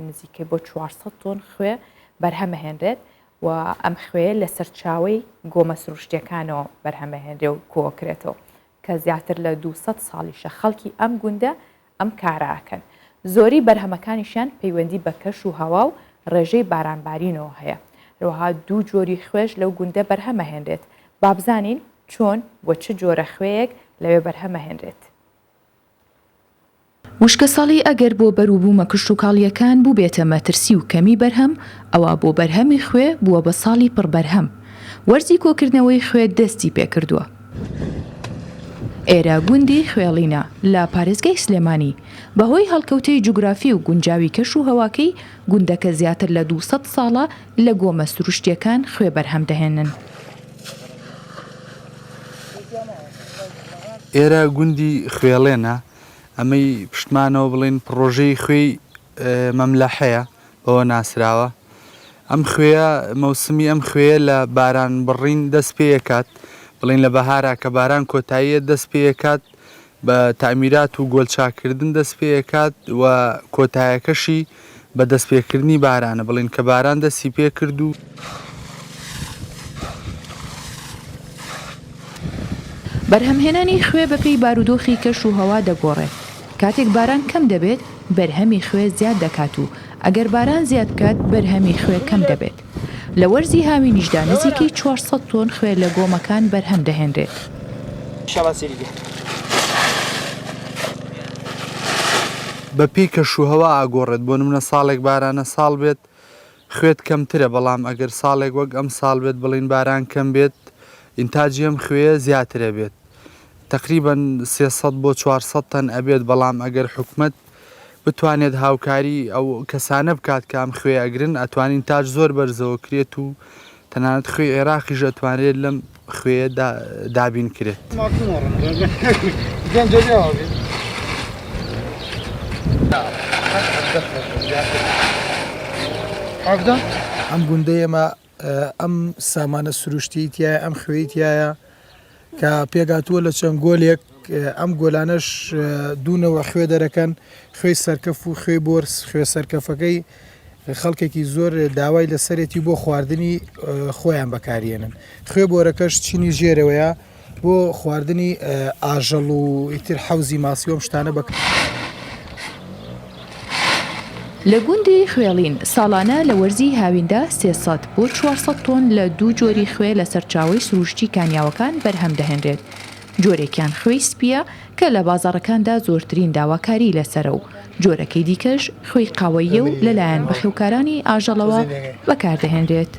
نزیکەی بۆ 400 تۆن خوێ بەرهەمەهێنرێت و ئەم خوێ لە سەرچاوی گۆمە سروشتیەکانەوە بەرهەمەهێنرێ و کۆکرێتەوە کە زیاتر لە 200 ساڵیشە خەڵکی ئەم گوندە ئەم کاراکەن زۆری بەرهەمەکانیشیان پەیوەندی بە کەش و هەوا و ڕێژەی بارانبارینەوە هەیە ڕۆها دوو جۆری خوێش لەو گوندە بەرهەمەهێنرێت بابزانین چۆن بۆ چ جۆرە خوێیەک لەوێ بەرهەمەهێنرێت وشکە ساڵی ئەگەر بۆ بەروبوومە کشت و کاڵیەکان بوو بێتە مەترسی و کەمی بەرهەم ئەوە بۆ بەرهەمی خوێ بووە بە ساڵی پڕبەرهەم وەرزی کۆکردنەوەی خوێ دەستی پێکردووە. ئێرە گوندی خوێڵینە لە پارێزگای سلێمانی بەهۆی هەڵکەوتەی جوگرافی و گونجاوی کەش و هەواکەی گوندەکە زیاتر لە 200 ساڵە لە گۆمە سروشتیەکان خوێ بەرهەم دەهێنن. ئێرە گوندی خوێڵێنە ئەمەی پشتمانەوە بڵێن پرۆژەی خوێی مەملەحەیە بەوە ناسراوە. ئەم خوێە مەوسمی ئەم خوێە لە باران بڕین دەست پێیەکات بڵین لە بەهارا کە باران کۆتاییە دەست پێیەکات بە تامیرات و گۆلچاکردن دەست پێیەکات و کۆتایەکەشی بە دەستپێکردنی بارانە بڵین کە باران دەستی پێ کرد و بەرهەمهێنانی خوێ بەپێی بارودۆخی کەش و هەوا دەگۆڕێت. کاتێک باران کەم دەبێت بەرهەمی خوێ زیاد دەکات و ئەگەر باران زیاد بکات بەرهەمی خوێ کەم دەبێت. لە وەرزی هاوینیشدا نزیکەی 400 تۆن خوێ لە گۆمەکان بەرهەم دەهێنرێت. بەپی کەشوهەوا ئاگۆڕێت بۆ نمونە ساڵێک بارانە ساڵ بێت خوێت کەمترە بەڵام ئەگەر ساڵێک وەک ئەم ساڵ بێت بڵین باران کەم بێت ئینتاجی ئەم خوێ زیاترە بێت تقریبا 300 بۆ 400 تەن ئەبێت بەڵام ئەگەر حکومەت بتوانێت هاوکاری ئەو کەسانە بکات کە ئەم خوێ ئەگرن ئەتوانین تاج زۆر بەرزەوە کرێت و تەنانەت خوێ عێراقیش ئەتوانێت لەم خوێ دابین کرێت. ئەم گوندەیەمە ئەم سامانە سروشتی تایە ئەم خوێی تایە کە پێگاتووە لە چەند گۆلێک ئەم گۆلانەش دوونەوە خوێ دەرەکەن خوێی سەرکەف و خوێی بۆرس خوێ سەرکەفەکەی خەڵکێکی زۆر داوای لەسەرێتی بۆ خواردنی خۆیان بەکارێنن خوێ بۆرەکەش چینی ژێرەوەیە بۆ خواردنی ئاژەڵ و ئیتر حەوزی ماسیۆم شتانە بەکار. لە گوندی خوێڵین ساڵانە لە وەرزی هاویندا 300 بۆ 400 تۆن لە دوو جۆری خوێ لە سەرچاوی سروشتی کانیاوەکان بەرهەم دەهێنرێت. جۆرێکیان خوێی سپیە کە لە بازاڕەکاندا زۆرترین داواکاری لەسرە و جۆرەکەی دیکەش خوێی قاوەیە و لەلایەن بەخێوکارانی ئاژەڵەوە بەکاردەهێنرێت.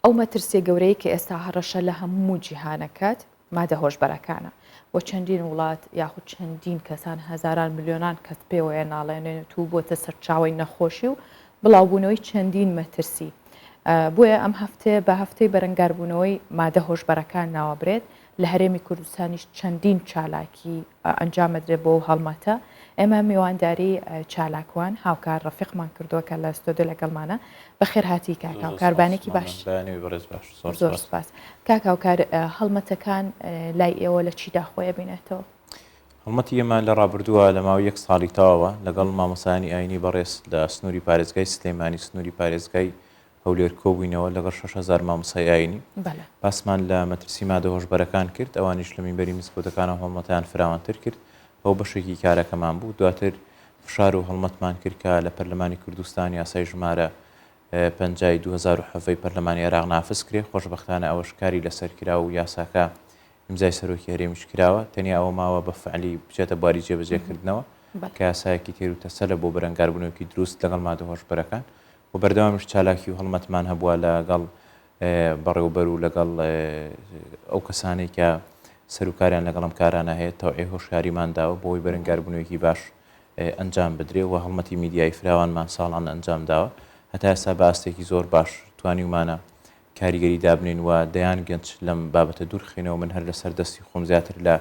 ئەو مەترسیە گەورەی کە ئێستا هەڕەشە لە هەموو جیهانەکەت مادە هۆشبەرەکانە و چەندین وڵات یاخود چەندین کەسان هەزاران ملیۆنان کەس پێوەیە ناڵێنێت و بۆتە سەرچاوی نەخۆشی و بڵاوبوونەوەی چەندین مەترسی. بۆیە ئەم هەفتەیە بە هەفتەی بەرەنگاربوونەوەی مادە هۆشبەرەکان ناوەبرێت لە هەرێمی کوردستانیش چەندین چالاکی ئەنجامەدرێت بۆ ئەڵمەتە. ئێمە میوانداری چالاکوان هاوکار ڕەفیقمان کردووە کە لە ستۆدیۆ لەگەڵمانە بەخێر هاتی کاکا و کاربانێکی باش زۆر سپاس. کاکا و کار هەڵمەتەکان لای ئێوە لە چیدا خۆیە بینێتەوە؟ هەڵمەتی ئێمە لە ڕابردووە لە ماوەی 1 ساڵی تەواوە لەگەڵ مامۆسانی ئاینی بەڕێز لە سنووری پارێزگای سلێمانی سنووری پارێزگای هەولێر کۆبووینەوە لەگەڵ 6,000 مامۆسای ئاینی باسمان لە مەترسی مادە هۆشبەرەکان کرد ئەوانیش لە مینبەری مسکۆتەکانە هەڵمەتیان فراوانتر کرد ئەو بەشێکی کارەکەمان بوو. دواتر فشار و هەڵمەتمان کرد کە لە پەرلەمانی کوردستان یاسای ژمارە 5 2007 پەرلەمانی عێراق نافز کرێ خۆشبەختانە ئەوەش کاری لەسەر کرا و یاساکە ئیمزای سەرۆکی هەرێمیش کراوە تەنیا ئەوە ماوە بە فعلی بچێتە بواری جێبەجێکردنەوە کە یاسایەکی تێر و تەسەلە بۆ بەرەنگاربوونەوەکی دروست لەگەڵ مادە هۆشبەرەکان و بەردەوامش چالاکی و هەڵمەتمان هەبووە لەگەڵ بەڕێوەبەر و لەگەڵ ئەو کەسانی کە سەرکاریان لەگەڵ ئەم کارانە هەیە تەوعی هۆشیاریمان داوە بۆی بەرەنگاربوونەوەکی باش ئەنجام بدرێ و هەڵمەتی میدیای فراوانمان ساڵان ئەنجام داوە هەتا ئێستا بە ئاستێکی زۆر باش توانیمانە کاریگەری دابنین و دەیان گەنج لەم بابەتە دوورخینەوە من هەر لەسەر دەستی خۆم زیاتر لە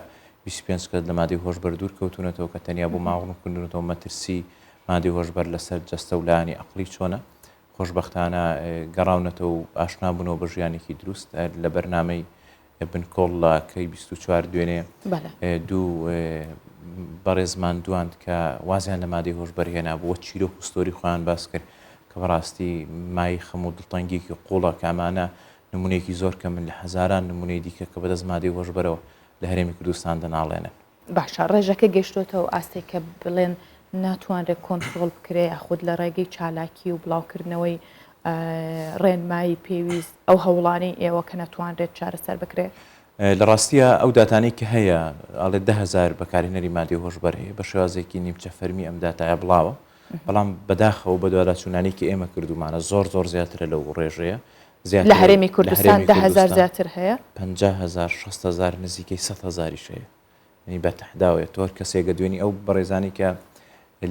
25 کەس لە مادەی هۆشبەر دوور کەوتونەتەوە کە تەنیا بۆ ماوەڕوونکردنەوە مەترسی مادەی هۆشبەر لەسەر جەستە و لایانی عەقڵی چۆنە خۆشبەختانە گەڕاونەتەوە و ئاشنابوونەوە بە ژیانێکی دروست لە بەرنامەی بنکۆڵڵاکەی 24 دوێنێ دوو بەڕێزمان دواند کە وازیان لە مادەی هۆشبەر هێنا بووە چیرۆک و ستۆری خۆیان باس کرد کە بەڕاستی مای خەم و دڵتەنگێکی قوڵە کە ئەمانە نمونەیەکی زۆر کە من لە هەزاران نمونەی دیکە کە بەدەست مادەی هۆشبەرەوە لە هەرێمی کوردستان دەناڵێنن. باشە ڕێژەکە گەیشتۆتەوە ئاستێک کە بڵێن ناتوانرێت کۆنتترۆل بکرێ یاخود لە ڕێگەی چالاکی و بڵاوکردنەوەی ڕێنمایی پێویست ئەو هەوڵانی ئێوە کە نەتوانرێت چارەسەر بکرێت؟ لە ڕاستیە ئەو داتانەی کە هەیە ئاڵێ 10,000 بەکارهێنەری مادەی هۆشبەر هەیە بە شێوازێکی نیمچە فەرمی ئەم داتایە بڵاوە بەڵام بەداخەوە بە دوواداچوونانی کە ئێمە کردومانە زۆر زیاترە لەو ڕێژەیە لە هەرێمی کوردستان 10,000 زیاتر هەیە 50,000 60,000 نزیکەی 100,000 هەیە ینی بە تەحداوێت تۆر کەسێکە دوێنی ئەو بەڕێزانی کە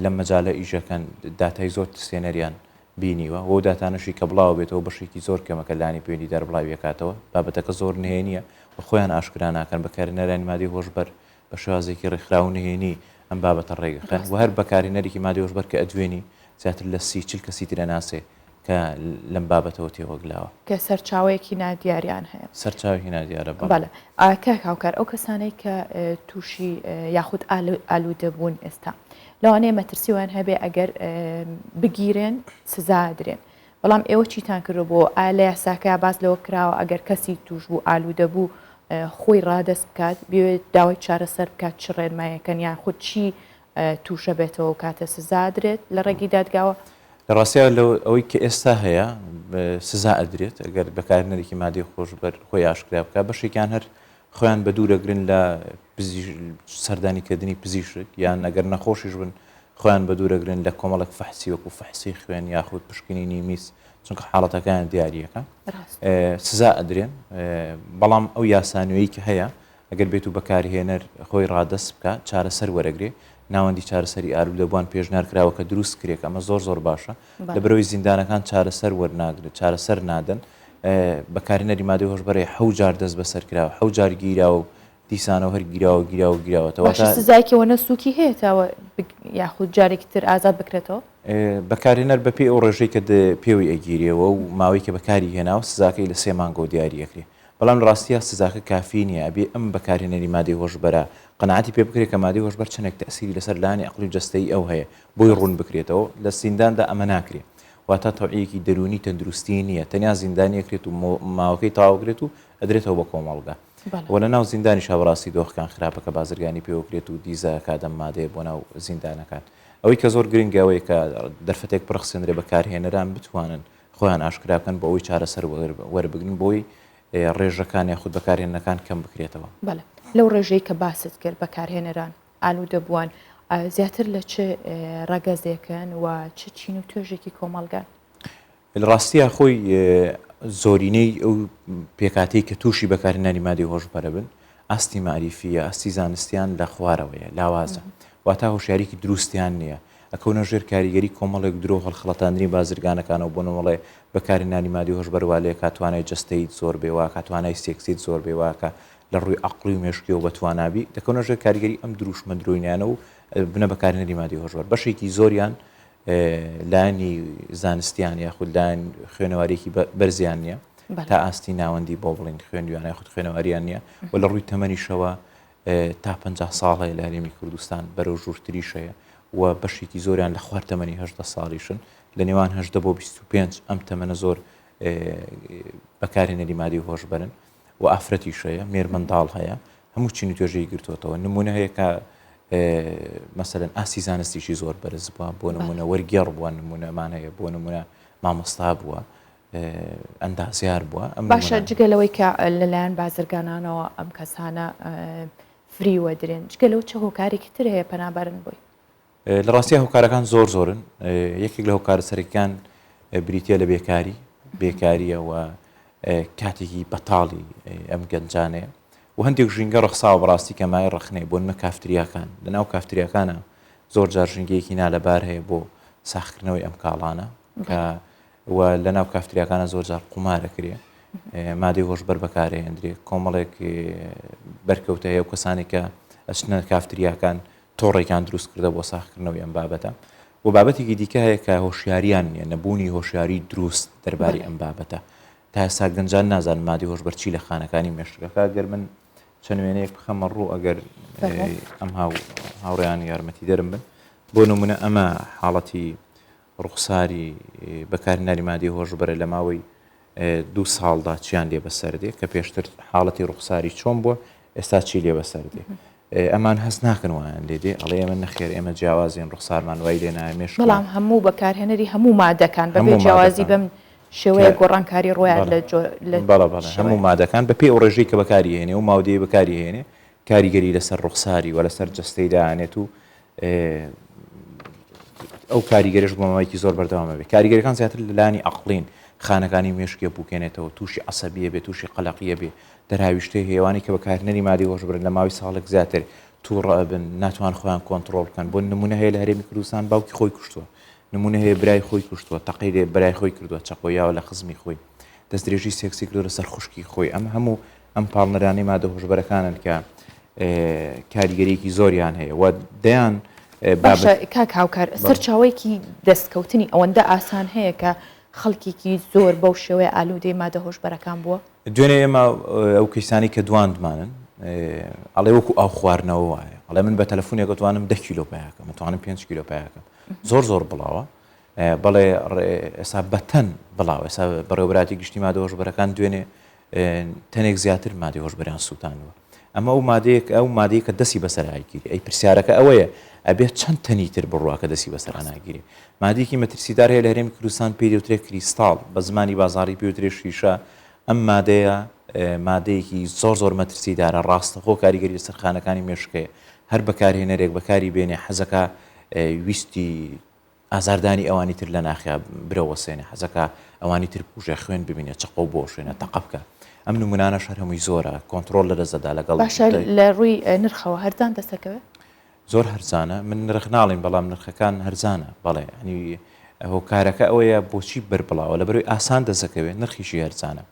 لەم مەجالە ئیژەکەن داتای زۆر سێنەریان بینیوە بۆ داتانەشی کە بڵاو بێتەوە بەشێکی زۆر کەمەکە لانی پێوەنی دەربڵاویەکاتەوە بابەتەکە زۆر نهێنیە بە خۆیان ئاشکرا ناکەن بەکارهێنەرانی مادەی هۆشبەر بە شێوازێکی ڕێکخراو نهێنی ئەم بابەتە ڕێگەخەن و هەر بەکارهێنەرێکی مادەی هۆشبەر کە ئەدوێنی زیاتر لە 30-40 کەسی ترە ناسێ کە لەم بابەتەوە تێوەگلاوە کە سەرچاوەیەکی نادیاریان هەیە سەرچاوی نادیارە بەڵێ کە هاوکار ئەو کەسانەی کە تووشی یاخود ئالوودەبوون ئێستا لەوانەیە مەترسیوان هەبێ ئەگەر بگیرێن سزا درێن بەڵام ئێوە چیتان کرد بۆ ئالە یاساکە باز لەوە کراوە ئەگەر کەسی توش بوو ئالوودەبوو خۆی ڕادەست بکات بێت داوای چارەسەر بکات چ ڕێنمایەکەن یان خودت چی تووشە بێتەوە و کاتە سزا درێت لە ڕێگی دادگاوە لە ڕاستیە ئەوەی کە ئێستا هەیە سزا ئەدرێت ئەگەر بەکارهێنەرێکی مادەی خۆشبەر خۆی ئاشکرا بکات بەشێکیان هەر خۆیان بە دوورەگرن لە سەردانیکردنی پزیشک یان ئەگەر نەخۆشیش بن خۆیان بە دوورەگرن لە کۆمەڵک فەحسی وەکو فەحسی خوێن یاخود پشکنینی میس چونکە حاڵەتەکان دیاریەکە سزا ئەدرێن بەڵام ئەو یاسانوەیە کە هەیە ئەگەر بێت و بەکارهێنەر خۆی ڕادەست بکە چارەسەر وەرەگرێ ناوەندی چارەسەری ئالوودەبووان پێشنهار کراوە کە دروست کرێک ئەمە زۆر باشە لە بەرەوەی زیندانەکان چارەسەر وەرناگرێت چارەسەر نادەن بەکارهێنەری مادەی هۆشبەرێ 7 جار دەست بەسەر کراوە 7 جار گیراوە و دیسانەوە هەر گیراوەتەوە سزایکەوە نەسووکی هەیەتەوە یاخود جارێکی تر ئازاد بکرێتەوە بەکارهێنەر بەپێی ئەو ڕێژەی کە پێوی ئەگیریەوە و ماوەی کە بەکاری هێناوە سزاکەی لە 3 مانگۆ دیاریەکرێ بەڵام لە ڕاستیە سزاکە کافی نییە ئەبێ ئەم بەکارهێنەری مادەی هۆشبەرە قەناعەتی پێ بکرێت کە مادەی هۆشبەر چەندێک تەسیری لەسەر لانی عەقڵی و جەستەیی ئەو هەیە بۆی ڕوون بکرێتەوە لە زینداندا ئەمە ناکرێت واتە تەوعیەکی دەرونی تەندروستی نییە تەنیا زیندانیەکرێت و ماوەکەی تاواگرێت و ئەدرێتەوە بە کۆمەڵگا وە لە ناو زیندانی شابڕاستی دۆخەکان خراپەکە بازرگانی پێوەکرێت و دیزە کادەم مادەیە بۆ ناو زیندانەکان ئەوەی کە زۆر گرنگەوەی کە دەرفەتێک پڕخسێنرێ بەکارهێنەران بتوانن خۆیان ئاشکرا بکەن بە ئەوەی چارەسەر وەربگرن بۆی ڕێژەکان یاخود بەکارهێنەکان کەم بکرێتەوە بەڵێ لەو ڕێژەی کە باست کرد بەکارهێنەران ئالوودەبووان زیاتر لە چه ڕەگەزێکن و چه چین و توێژێکی کۆمەڵگان لە ڕاستیە خۆی زۆرینەی ئەو پێکاتی کە تووشی بەکارهێنانی مادەی هۆشبەرە بن ئاستی معریفیە ئاستی زانستیان لە خوارەوەیە لاوازە واتە هۆشیاریکی دروستیان نییە ئەکەونە ژێر کاریگەری کۆمەڵێک درۆ هەڵخەڵەتاندنی بازرگانەکانەوە بۆ نمەڵێ بەکارهێنانی مادەی هۆشبەروالەیە کاتوانای جەستەیت زۆر بێوە کاتوانای سێکسیت زۆر بێواکە لە ڕووی عەقڵی و مێشکیەوە بەتوانابی دەکەونە ژێر کاریگەری ئەم دروشمە درۆینیانە و بنە بەکارهێنەری مادەی هۆشبەر بەشێکی زۆریان لانی زانستیان یاخود لایەن خوێنەوارێکی بەرزیان نییە تا ئاستی ناوەندی بۆ بڵین خوێندویان یاخود خوێنەواریان نییە و لە ڕووی تەمەنیشەوە تا 50 ساڵەیە لە هەرێمی کوردستان بەرەو ژوورتریشەیە و بەشێکی زۆریان لە خوار تەمەنی 18 ساڵیشن لە نێوان 18 بۆ 25 ئەم تەمەنە زۆر بەکارهێنەری مادەی هۆشبەرن و ئافرەتیشەیە مێرمەنداڵ هەیە هەموو چینی توێژەی گرتوتەوە نمونە هەیە کە مەسەلەن ئاسی زانستیشی زۆر بەرز بووە بۆ نمونە وەرگێڕ بووە نمونەمان هەیە بۆ نمونە مامۆستا بووە ئەندازیار بووە باشە جگەلەوەی کە لەلایەن بازرگانانەوە ئەم کەسانە فریوە درێن جگەلەوە چه هۆکارێکی تر هەیە پەنابەرن بووی لە ڕاستیە هۆکارەکان زۆرن یەکێک لە هۆکارە سەرەکیان بریتە لە بێکاریەوە کاتێکی بەتاڵی ئەم گەنجانەیە و هەندێک ژینگە ڕخساوە بەڕاستی کەمای ڕخنەی بۆ نمە کافتریاکان لەناو کافتریاکانە زۆر جار ژینگەیەکی نالەبار هەیە بۆ ساختکردنەوەی ئەم کاڵانە کە و لە ناو کافتریاکانە زۆر جار قومارەکرێ مادەی هۆشبەر بەکارهێنرێ کۆمەڵێک بەرکەوتە هەیە و کەسانی کە ئەچنە کافتریاکان تۆڕێکیان دروست کردە بۆ ساختکردنەوەی ئەم بابەتە و بابەتێکی دیکە هەیە کە هۆشیاریان نیە نەبوونی هۆشیاری دروست دەرباری ئەم بابەتە تا ئێستا گەنجان نازان مادەی هۆشبەر چی لە خانەکانی مێشکەکە گەر من چەند وێنەیەک بخەمە ڕوو ئەگەر ئەم هاوڕێیان یارمەتی دەرم بن بۆ نمونە ئەمە حاڵەتی ڕوخساری بەکارهێنانی مادەی هۆشبەرە لە ماوەی 2 ساڵدا چیان لێ بەسەردێ کە پێشتر حاڵەتی ڕوخساری چۆن بووە ئێستا چی لێ بەسەردێ ئەمان هەست ناکەن وایان لێدێ ئەڵێ ئێمە نەخێر ئێمە جیاوازیان ڕوخسارمان وای لێ نایە مێشک بەڵام هەموو بەکارهێنەری هەموو مادەکان بەبێ جیاوازی بەم شێوەیە گۆڕانکاری ڕۆیان بەڵە هەموو مادەکان بە پێ ئەو ڕێژەی کە بەکاری هێنێ و ماودەیە بەکاری هێنێ کاریگەری لەسەر ڕوخساری و لەسەر جستەی داهانێت و ئەو کاریگەریش بۆمەوەیکی زۆر بەردەوامە بێت کاریگەریەکان زیاتر لەلانی عەقڵین خانەکانی مێشکێ بووکێنێتەوە تووشی عەسەبیە بێ تووشی قەلەقیە بێ دەراویشتەی هێوانی کە بەکارهێنەری مادەی هۆشبەرن لە ماوەی ساڵێک زیاتر تووڕە بن ناتوان خۆیان کۆنتڕۆڵ بکەن بۆ نمونە هەیە لە هەرێمی کوردستان باوکی خۆی کوشتووە نمونە هەیە برای خۆی کوشتووە تەقی لێ برای خۆی کردووە چەقۆیاوە لە خزمی خۆی دەست درێژی سێکسی کردو لەسەر خوشکی خۆی ئەم هەموو ئەم پاڵنەرانی مادە هۆشبەرەکانن کە کاریگەریەکی زۆریان هەیە و دەیان کاک هاوکار سەرچاوەیەکی دەستکەوتنی ئەوەندە ئاسان هەیە کە خەڵکێکی زۆر بەو شێوەیە ئالوودەی مادە هۆشبەرەکان بووە دوێنێ ئێمە ئەو کەیسانی کە دواندمانن ئەڵێ وەکو ئاو خواردنەوە وایە ئەڵێ من بە تەلەفۆنێک دەتوانم 10 کیلۆ پیاکەم دەتوانم 5 کیلۆ پیاکەم زۆر بڵاوە بەڵێ ئێستا بەتەن بڵاو ئێستا بەڕێوەبەراتی گشتی مادە هۆشبەرەکان دوێنێ تەنێک زیاتر مادەی هۆشبەریان سووتانەوە ئەمە ئەو مادەیە کە دەستی بەسەرهاگیری ئەی پرسیارەکە ئەوەیە ئەبێت چەند تەنی تر بڕوە کە دەستی بەسەر ناگیری مادەیەکی مەترسیدار هەیە لە هەرێمی کوردستان پێی دەوترێت کریستاڵ بە زمانی بازاڕی پێ دەوترێت شیشە ئەم مادەیە مادەیەکی زۆر مەترسیدارە ڕاستەخۆ کاریگەری سەرخانەکانی مێشکەیە هەر بەکارهێنەرێک بەکاری بێنێ حەزەکە ویستی ئازاردانی ئەوانی تر لە ناخیا برەوە سێنێ حەزەکە ئەوانی تر پوژێ خوێن ببینێت چقۆ بۆ شوێنە تەقە بکە ئەم نمونانە شەر هەمووی زۆرە کۆنتڕۆل لە دەستدا لەگەڵ باشە لە ڕووی نرخەوە هەرزان دەسەکەوێت زۆر هەرزانە من نرخ ناڵین بەڵام نرخەکان هەرزانە بەڵێ ئەنی هۆکارەکە ئەوەیە بۆچی بەربڵاوە لە بەروی ئاسان دەسەکەوێت نرخیشی هەرزانە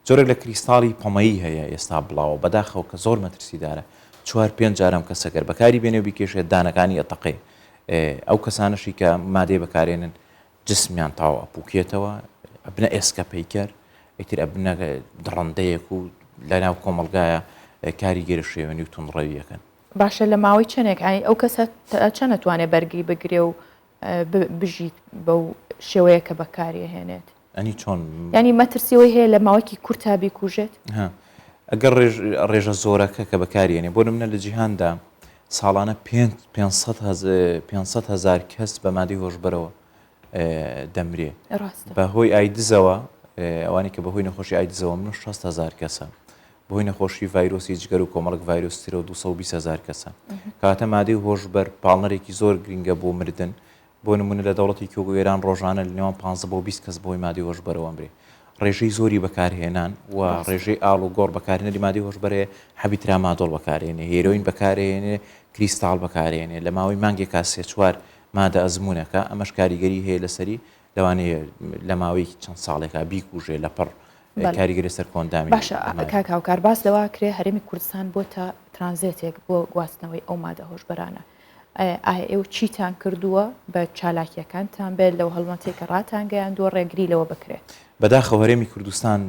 زۆرێک لە کریستاڵی پەمەیی هەیە ئێستا بڵاوە بەداخەوە کە زۆر مەترسیدارە 4-5 جارم کە سەگەر بەکاری بێنێ و بیکێشێت دانەکانی ئەتەقێ ئەو کەسانشی کە مادەی بەکارێنن جسمیان تاوە ئەپوکێتەوە ئەبنە ئێسکە پەیکەر ئیتر ئەبنە دڕندەیەک و لە ناو کۆمەلگایە کاریگەری شێوەنی و تونڕەویەکەن باشە لە ماوەی چەندێک ئەو کەسە چەند نەتوانێت بەرگی بگرێ و بژیت بەو شێوەیە کە بەکاری هێنێت ئەنی چۆن ینی مەترسیەوەی هەیە لە ماوەکی کورتا بیکوژێت ئەگەر ڕێژە زۆرەکە کە بەکارێنێ بۆ منە لە جیهاندا ساڵانە 500,000 کەس بە مادەی هۆشبەرەوە دەمرێ بەهۆی ئایدزەوە ئەوانی کە بەهۆی نەخۆشی ئایدزەوە من 60,000 کەسە بۆی نەخۆشی ڤایرۆسی جگەر و کۆمەڵک ڤایرۆستیرە و 220,000 کەسە کاتە مادەی هۆشبەر پاڵنەرێکی زۆر گرنگە بۆ مردن بۆ نمونە لە دەوڵەتی کۆگو ئێران ڕۆژانە لە نێوان 15 بۆ 20 کەس بۆی مادەی هۆشبەرەوە مرێ ڕێژەی زۆری بەکارهێنان و ڕێژەی ئاڵ و گۆڕ بەکارهێنەری مادەی هۆشبەرێ حەبی ترامادۆڵ بەکارهێنێ هێرۆین بەکارهێنێ کریستاڵ بەکارهێنێ لە ماوەی مانگێک کا 3-4 مادە ئەزمونونەکە ئەمەش کاریگەری هەیە لەسەری لەوانەیە لە ماوەیەکی چەند ساڵێکا بیکوژێ لە پڕ کاریگەری سەر کۆندامی باشە کاک هاوکار باس لەوە کرێ هەرێمی کوردستان بۆ تا ترانزیتێک بۆ گواستنەوەی ئەو مادە هۆشبەرانە ئایا ئێوە چیتان کردووە بە چالاکیەکانتان بێت لەو هەڵمەتێک کە ڕاتانگەیاندووە ڕێگری لەوە بکرێت بەداخەوە هەرێمی کوردستان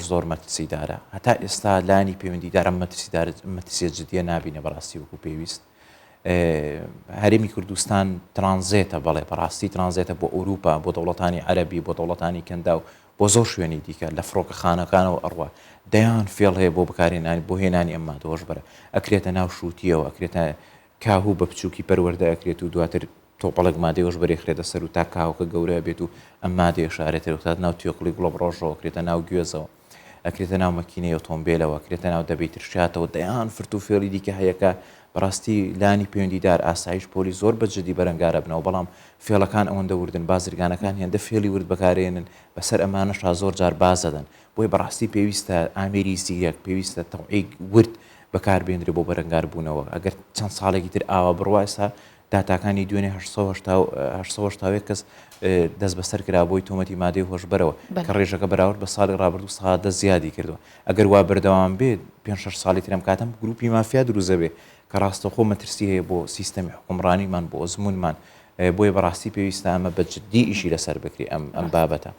زۆر مەترسیدارە هەتا ئێستا لانی پەیوەندیدارە مەترسیە جدیە نابینە بەڕاستی وەکو پێویست هەرێمی کوردستان ترانزیتە بەڵێ بەڕاستی ترانزیتە بۆ ئەوروپا بۆ دەوڵەتانی عەرەبی بۆ دەوڵەتانی کەندا و بۆ زۆر شوێنی دیکە لە فڕۆکە خانەکانەوە ئەڕوا دەیان فێڵ هەیە بۆ بەکارهێنانی بۆ هێنانی ئەم مادە هۆشبەرە ئەکرێتە ناو شووتیەوە ئەکرێتە کاهوو بە بچووکی پەروەردە ئەکرێت و دواتر تۆپەڵک مادەی هۆشبەرێ خرێتە سەر و تا کاهوکە گەورە بێت و ئەم مادەیە شارێتەوە تا ناو تێقڵی گوڵە ڕۆژەوە ئەکرێتە ناو گوێزەوە ئەکرێتە ناو مەکینەی ئۆتۆمبیلەوە ئەکرێتە ناو دەبێت ترشاتەوە دەیان فرت و فێڵی دیکە هەیەکە بەڕاستی لانی پەیوەندیدار ئاسایش پۆلی زۆر بەجددی بەرەنگارە بنەوە بەڵام فێڵەکان ئەوەندە وردن بازرگانەکان هێندە فێڵی ورد بەکارێنن بەسەر ئەمانەشا زۆر جار بازەدەن بۆی بەڕاستی پێویستە ئامێری زیرەک پێویستە تەوعی ورد بەکاربێنرێ بۆ بەرەنگار بوونەوە ئەگەر چەند ساڵێکی تر ئاوا بڕوایستا داتاکانی دوێنێ 1970 کەس دەست بەسەر کرا بۆی تۆمەتی مادەی هۆشبەرەوە کە ڕێژەکە بەراورد بە ساڵی ڕابردوو سادە زیادی کردووە ئەگەر وا بەردەوام بێت 5-6 ساڵی ترم کاتەم گروپی مافیا دروزە بێ کە ڕاستەخۆ مەترسی هەیە بۆ سیستەمی حکومڕانیمان بۆ ئەزمونمان بۆیە بەڕاستی پێویستە ئەمە بە جددی ئیشی لەسەر بکری ئەم بابەتە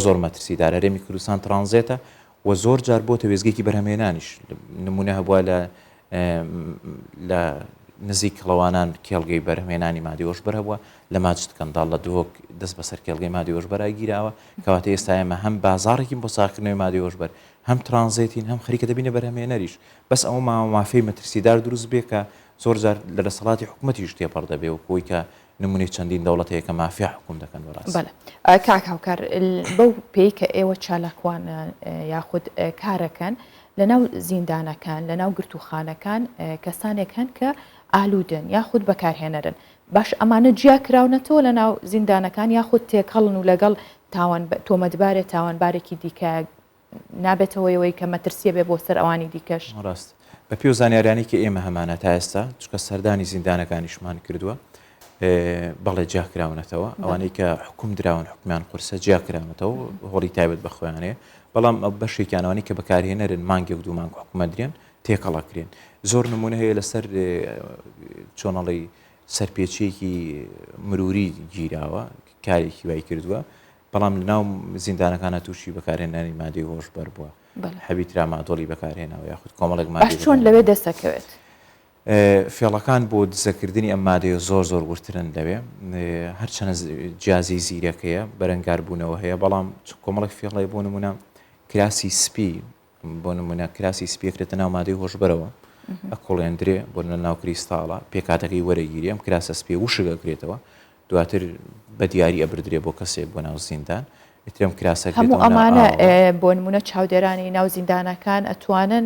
زۆر مەترسیدارە هەرێمی کوردستان ترانزیتە و زۆر جار بۆتە وێزگێکی بەرهەمێنانیش نمونە هەبووە لە نزیک کڵەوانان کێڵگەی بەرهەمێنانی مادەی هۆشبەر هەبووە لە ماجد کەنداڵ لە دووەک دەست بەسەر کێڵگەی مادەی هۆشبەرە گیراوە کەواتە ئێستا ئێمە هەم بازاڕێکی بۆ ساکردنەوەی مادەی هۆشبەر هەم ترانزیتین هەم خەریکە دەبینە بەرهەمێنەریش بەس ئەوە مافەی مەترسیدار دروست بێ کە زۆر جار لە دەسەڵاتی حکوومەتیش تێپەڕ دەبێ و کۆی کە نمونەی چەندین دەوڵەتەیە کە مافیا حکوم دەکەن بەڕاست. بەڵێ کاک هاوکار بەو پێی کە ئێوە چالاکوان یاخود کارەکەن لەناو زیندانەکان لەناو گرتوخانەکان کەسانێک هەن کە ئالودن یاخود بەکارهێنەرن باش ئەمانە جیا کراونەتەوە لەناو زیندانەکان یاخود تێکەڵن و لەگەڵ تۆمەتبارێت تاوانبارێکی دیکە نابێتەوەیەوەی کە مەترسیە بێ بۆ سەر ئەوانی دیکەش. ڕاست بە پێ و زانیاریانی کە ئێمە هەمانە تا ئێستا چکە سەردانی زیندانەکانیشمان کردووە بەڵێ جیاکراونەتەوە ئەوانەی کە حکوم دراون حکومیان قورسە جیاکراونەتەوە هۆڵی تایبەت بە خۆیانەیە بەڵام ئەو بەشێکیانەوەی کە بەکارهێنەرن مانگێک دوو مانگ حکومەدرێن تێکەڵەکرێن زۆر نمونە هەیە لەسەر چۆنەڵی سەرپێچەیەکی مروری گیراوە کارێکی وای کردووە بەڵام لەناو زیندانەکانە تووشی بەکارهێنانی مادەی هۆشبەر بووە حەبیت رامادۆڵی بەکارهێناوە یاخود کۆمەڵێک باش چۆن لەوێ دەستەکەوێت فێڵەکان بۆ دزەکردنی ئەم مادەیە زۆر ورترن لەوێ هەرچەنە جیازی زیرەکەیە بەرەنگاربوونەوە هەیە بەڵام کۆمەڵێک فێڵی بۆ نمونە کراسی سپی بۆ نمونە کراسی سپیەکرێتە ناو مادەی هۆشبەرەوە ئەکۆڵێندرێ بۆ لە ناو کریستاڵە پێکاتەکەی وەرەگیری ئەم کراسە سپێ وشگەکرێتەوە دواتر بە دیاری ئەبردرێ بۆ کەسێک بۆ ناو زیندان ئترم کراسە هەموو ئەمانە بۆ نمونە چاودێرانی ناو زیندانەکان ئەتوانن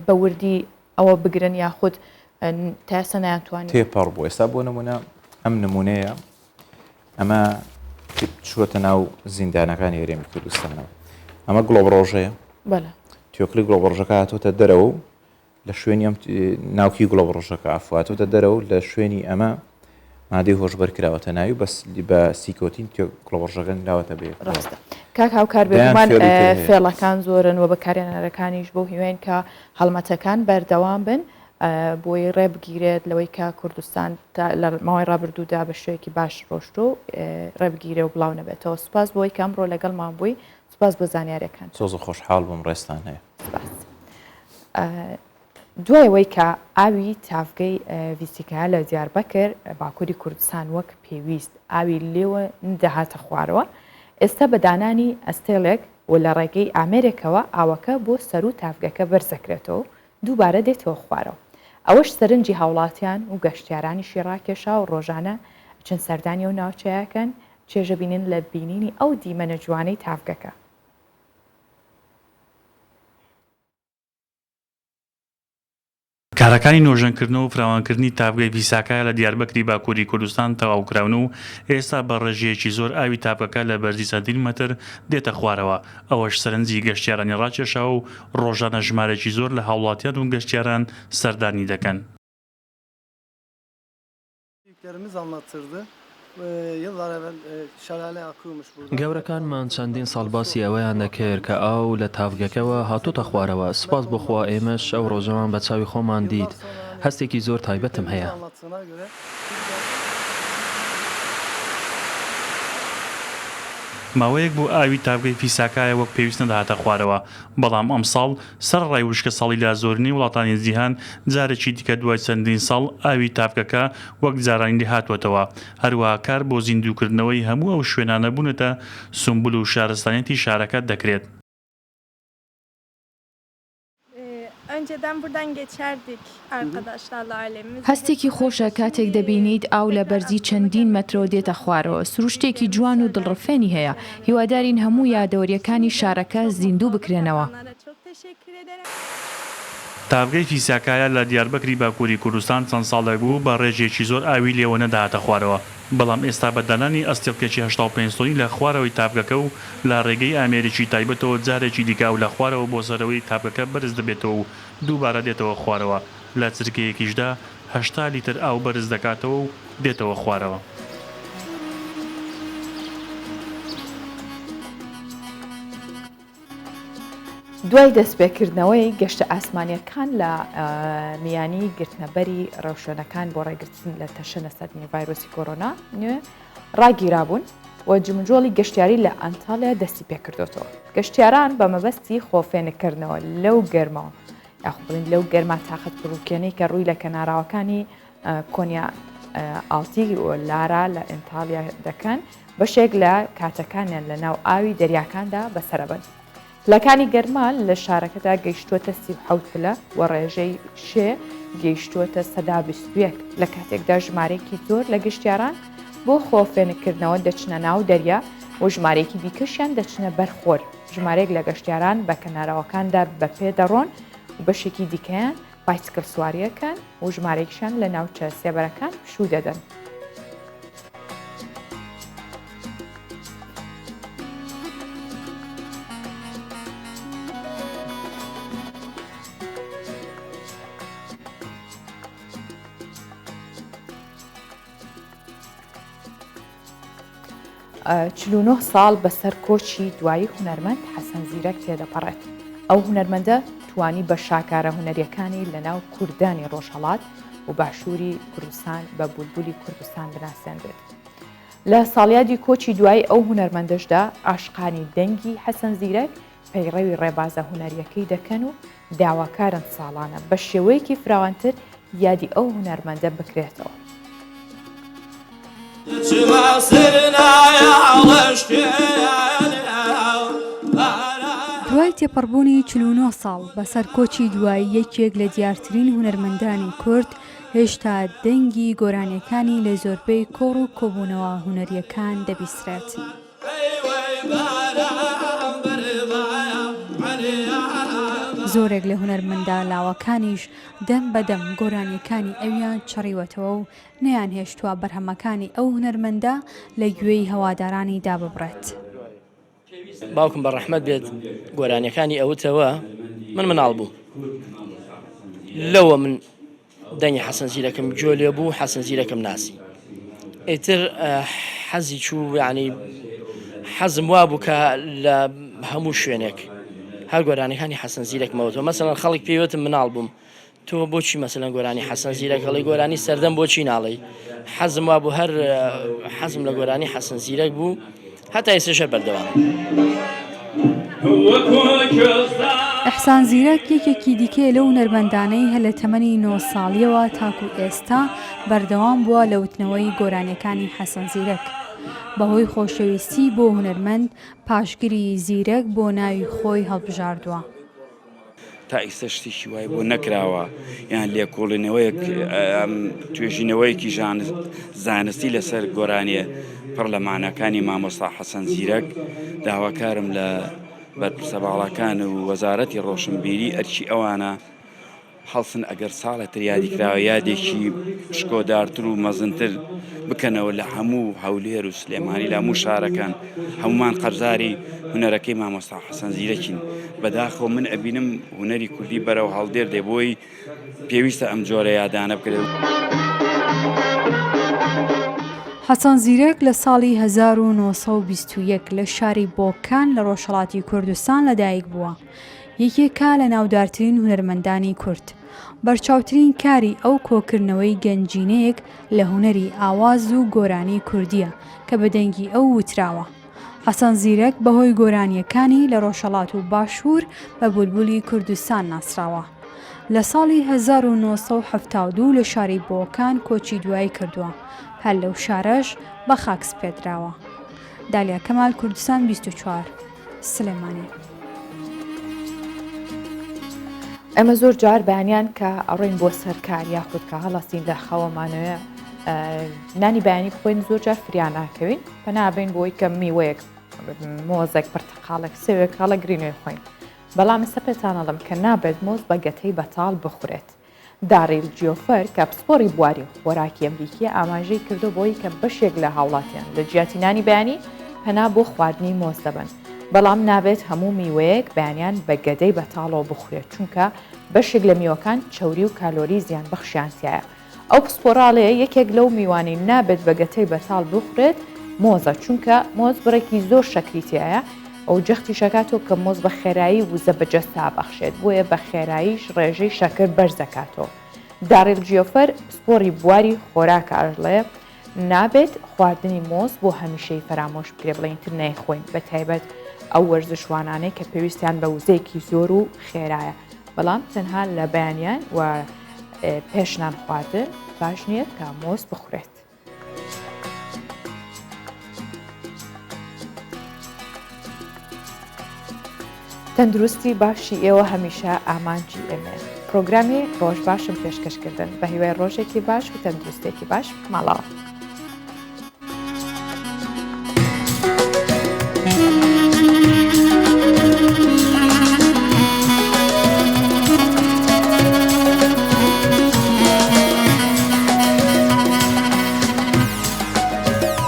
بە وردی ئەوە بگرن یاخود تاسە ناتوانێت تێپەڕ بوو ئێستا بۆ نمونە ئەم نمونەیە ئەمە چووەتە ناو زیندانەکانی هەرێمی کوردستانەوە ئەمە گڵۆبڕۆژەیە تیۆکلی گڵۆبڕۆژەکە هاتوۆتە دەرەوە لە شوێنی ئەم ناوکی گڵۆبڕۆژەکە ئافواتوتە دەرەوە لە شوێنی ئەمە مادەی هۆشبەر کراوەتە ناوی بە سیکۆتین گڵۆبڕۆژەکە نراوەتە بێ ڕاستە کاک هاوکار بێمان فێڵەکان زۆرن و بەکارهێنەرەکانیش بۆ هیوێن کە هەڵمەتەکان بەردەوام بن بۆی ڕێبگیرێت لەوەی کە کوردستان لە ماوەی ڕابردوودا بە شوەیەکی باش ڕۆشت و ڕێبگیرێ و بڵاو نەبێتەوە سوپاس بۆی کەمڕۆ لەگەڵمان بووی سوپاس بۆ زانیاریەکان زۆر خۆشحاڵ بووم ڕێستان هەیە دوایەوەی کە ئاوی تافگەی ویسیکا لە دیاربەکر باکووری کوردستان وەک پێویست ئاوی لێوە دەهاتە خوارەوە ئێستا بە دانانی ئەستێڵێک و لە ڕێگەی ئامێرێکەوە ئاوەکە بۆ سەر و تافگەکە بەرزەکرێتەوە دووبارە دێتەوە خوارەوە ئەوەش سەرنجی هاوڵاتیان و گەشتیارانیشی ڕاکێشا و ڕۆژانە چەند سەردانی و ناوچەیەکەن چێژە بینن لە بینینی ئەو دیمەنە جوانەی تافگەکە. کارەکانی نۆژەنکردنەوە و فراوانکردنی تافگەی ڤیساکە لە دیاربەکری باکووری کوردستان تەواوکراون و ئێستا بە ڕێژەیەکی زۆر ئاوی تافگەکە لە بەرزی چەندین مەتر دێتە خوارەوە ئەوەش سەرنجی گەشتیارانی ڕاکێشا و ڕۆژانە ژمارەی زۆر لە هاوڵاتیان و گەشتیاران سەردانی دەکەن. گەورەکانمان چەندین ساڵ باسی ئەوەیان دەکرد کە ئاو لە تافگەکەوە هاتوتە خوارەوە سپاس بخوا ئێمەش ئەو ڕۆژەوان بە چاوی خۆمان دیت هەستێکی زۆر تایبەتم هەیە. ماوەیەک بۆ ئاوی تافگەی ڤیساکایە وەک پێویست نەداهاتە خوارەوە بەڵام ئەم ساڵ سەر ڕای وشکە ساڵی لا زۆرنی وڵاتانی جیهان جارێکی دیکە دوای چەندین ساڵ ئاوی تافگەکە وەک جارانی هاتووەتەوە هەروەها کار بۆ زیندووکردنەوەی هەموو ئەو شوێنانە بوونەتە سومبول و شارستانیەتی شارەکە دەکرێت. Önceden buradan geçerdik arkadaşlarla ailemiz. هەستێکی خۆشە کاتێک دەبینیت ئاو لە بەرزی چەندین مەترۆ دێتە خوارەوە سروشتێکی جوان و دڵڕفێنی هەیە هیوادارین هەموو یادەوەریەکانی شارەکە زیندوو بکرێنەوە. تافگەی ڤیساکایە لە دیاربەکری باکووری کوردستان چەند ساڵێک بوو بە ڕێژێکی زۆر ئاوی لێوە نەداهاتە خوارەوە بەڵام ئێستا بەدانانی ئەستێڵکێکی 85 تۆنی لە خوارەوەی تافگەکە و لە ڕێگەی ئامێریکی تایبەتەوە جارێکی دیکە و لە خوارەوە بۆ سەرەوەی تافگەکە بەرز دەبێتەوە و دووبارە دێتەوە خوارەوە لە چرکەیەکیشدا 80 لیتر ئاو بەرز دەکاتەوە و دێتەوە خوارەوە. دوای دەستپێکردنەوەی گەشتە ئاسمانیەکان لە میانی گرتنەبەری ڕەوشێنەکان بۆ ڕێگرتن لە تەشەنە سەردنی ڤایرۆسی کۆرۆنا نوێ ڕاگیرابوون و جمجۆڵی گەشتیاری لە ئەنتالیا دەستی پێکردوتەوە. گەشتیاران بە مەبەستی خۆفێنکردنەوە لەو گەرمەوە یاخ بڵین لەو گەرما تاقەت بڕووکێنەی کە ڕووی لە کەناراوەکانی کۆنیا ئاڵتی و لارا لە ئەنتالیا دەکەن بەشێک لە کاتەکانیان لە ناو ئاوی دەریاکاندا بەسەرەبن. لەکانی گەرما لە شارەکەدا گەیشتووەتە 37 پلە و ڕێژەی شێ گەیشتووەتە 121 لە کاتێکدا ژمارەیەکی زۆر لە گەشتیاران بۆ خۆفێنکردنەوە دەچنە ناو دەریا و ژمارەیەکی دیکەشیان دەچنە بەرخۆر ژمارەیەک لە گەشتیاران بە کەناراوەکاندا بە پێ دەڕۆن و بەشێکی دیکەیان بایسکل سواریەکان و ژمارەیەکیشان لە ناوچە سێبەرەکان پشوو دەدەن. چلونۆ ساڵ بەسەر کۆچی دوایی هونەرمەند حەسەن زیرەک تێدەپەڕێت. ئەو هونەرمەندە توانی بە شاکارە هونەریەکانی لە ناو کوردانی ڕۆژهەڵات و باشووری کوردستان بە بولبولی کوردستان بناسێنرێت. لە ساڵیادی کۆچی دوای ئەو هونەرمەندەشدا عاشقانی دەنگی حەسەن زیرەک پەیڕەوی ڕێبازە هونەریەکەی دەکەن و داواکارن ساڵانە بە شێوەیەکی فراوانتر یادی ئەو هونەرمەندە بکرێتەوە. دوای تێپەڕبوونی 49 ساڵ بەسەر کۆچی دوای یەکێک لە دیارترین هونەرمەندانی کورد هێشتا دەنگی گۆرانیەکانی لە زۆربەی کۆڕ و کۆبوونەوە هونەریەکان دەبیسترێت. زۆرێک لە هونەرمەندە لاوەکانیش دەم بەدەم گۆرانیەکانی ئەویان چڕیوەتەوە و نەیان هێشتووە بەرهەمەکانی ئەو هونەرمەندە لە گوێی هەوادارانی داببڕێت. باوکم بە ڕەحمەت بێت گۆرانیەکانی ئەوتەوە من مناڵ بوو لەوە من دەنگی حەسەن زیرەکەم گوێ لێ بوو حەسەن زیرەکەم ناسی ئیتر حەزی چوو یعنی حەزم وا بوو کە لە هەموو شوێنێک هەر گۆرانیەکانی حەسەن زیرەکمەوتەوە مەسەڵەن خەڵک پێوتم مناڵ بووم تۆ بۆچی مەسەڵەن گۆرانی حەسەن زیرەکەڵی گۆرانی سەردەم بۆچی ناڵی حەزم وا بوو هەر حەزم لە گۆرانی حەسەن زیرەک بوو هەتا ئێستاشە بەردەوام. ئەحسان زیرەک یەکێکی دیکەیە لەو هونەرمەندانەی هە لە تەمەنی 9 ساڵیەوە تاکو ئێستا بەردەوام بووە لە وتنەوەی گۆرانیەکانی حەسەن زیرەک. بەهۆی خۆشەویستی بۆ هونەرمەند پاشگیری زیرەک بۆ ناوی خۆی هەڵبژاردووە. تا ئێستا شتێکی وای بۆ نەکراوە یان لێکۆڵینەوەیەک توێژینەوەیەکی زانستی لەسەر گۆرانیە پەرلەمانەکانی مامۆستا حەسەن زیرەک داواکارم لە بەرپرسە باڵەکان و وەزارەتی ڕۆشنبیری ئەرکی ئەوانە هەڵسن ئەگەر ساڵێتر یادیکراوە یادێکی شکۆدارتر و مەزنتر بکەنەوە لە هەموو هەولێر و سلێمانی لە هەموو شارەکان هەمومان قەرزاری هونەرەکەی مامۆستا حەسەن زیرەکین بەداخۆ من ئەبینم هونەری کوردی بەرەو هەڵدێر دێبۆی پێویستە ئەم جۆرە یادانە بکرێت. حەسەن زیرەک لە ساڵی 1921 لە شاری بۆکان لە ڕۆژهەڵاتی کوردستان لەدایک بووە. یەکێکە لە ناودارترین هونەرمەندانی کورد. بەرچاوترین کاری ئەو کۆکردنەوەی گەنجینەیەک لە هونەری ئاواز و گۆرانی کوردیە کە بە دەنگی ئەو وتراوە. حەسەن زیرەک بەهۆی گۆرانیەکانی لە ڕۆژهەڵات و باشوور بە بولبولی کوردستان ناسراوە. لە ساڵی 1972 لە شاری بۆکان کۆچی دوایی کردووە. هەر لەو شارەش بە خاکس پێدراوە. دالیا کەمال کوردستان 24 سلێمانی. ئەمە زۆر جار بەیانیان کە ئەڕۆین بۆ سەرکار یاخود کە هەڵاستین لە خەوەمانەوە نانی بەیانی بخۆین زۆر جار فریان ناکەوین پەنابین بۆی کە میوەیەک مۆزێک پرتەقاڵێک سێوێک هەڵە گرینوێ خۆین. بەڵام ئێستا پێتانەڵم کە نابێت مۆز بە گەتەی بەتاڵ بخورێت. داریل جیۆفەر کە پسپۆری بواری خۆراکی ئەمریکی ئاماژەی کردو بۆی کە بەشێک لە هاوڵاتیان لە جیاتی نانی بەیانی پەنا بۆ خواردنی مۆز دەبن. بەڵام نابێت هەموو میوەیەک بەیانیان بە گەدەی بەتاڵەوە بخورێت چونکە بەشێک لە میوەکان چەوری و کالۆری زیان بەخشیانتیایە. ئەو پسپۆراڵەیە یەکێک لەو میوانی نابێت بە گەتەی بەتاڵ بخورێت مۆزە چونکە مۆز بڕێکی زۆر شەکریتیایە ئەو جەختی شەکاتەوە کە مۆز بە خێرایی وزە بەجەستا بەخشێت بۆیە بە خێراییش ڕێژەی شەکر بەرز دەکاتەوە. داریل جیۆفەر پسپۆری بواری خۆراک ئاژڵەیە نابێت خواردنی مۆز بۆ هەمیشەی فەرامۆش بکرێ بڵێنتر نەیخۆین بە تایبەت ئەو وەرزشوانانەی کە پێویستیان بە وزەیەکی زۆر و خێرایە بەڵام تەنها لە بەیانیان و پێشنان خواردن باش نییە کە مۆز بخورێت. تەندروستی باشی ئێوە هەمیشە ئامانجی ئێمە. پرۆگرامی ڕۆژ باشم پێشکەشکردن بە هیوای ڕۆژێکی باش و تەندروستێکی باش ماڵەوە.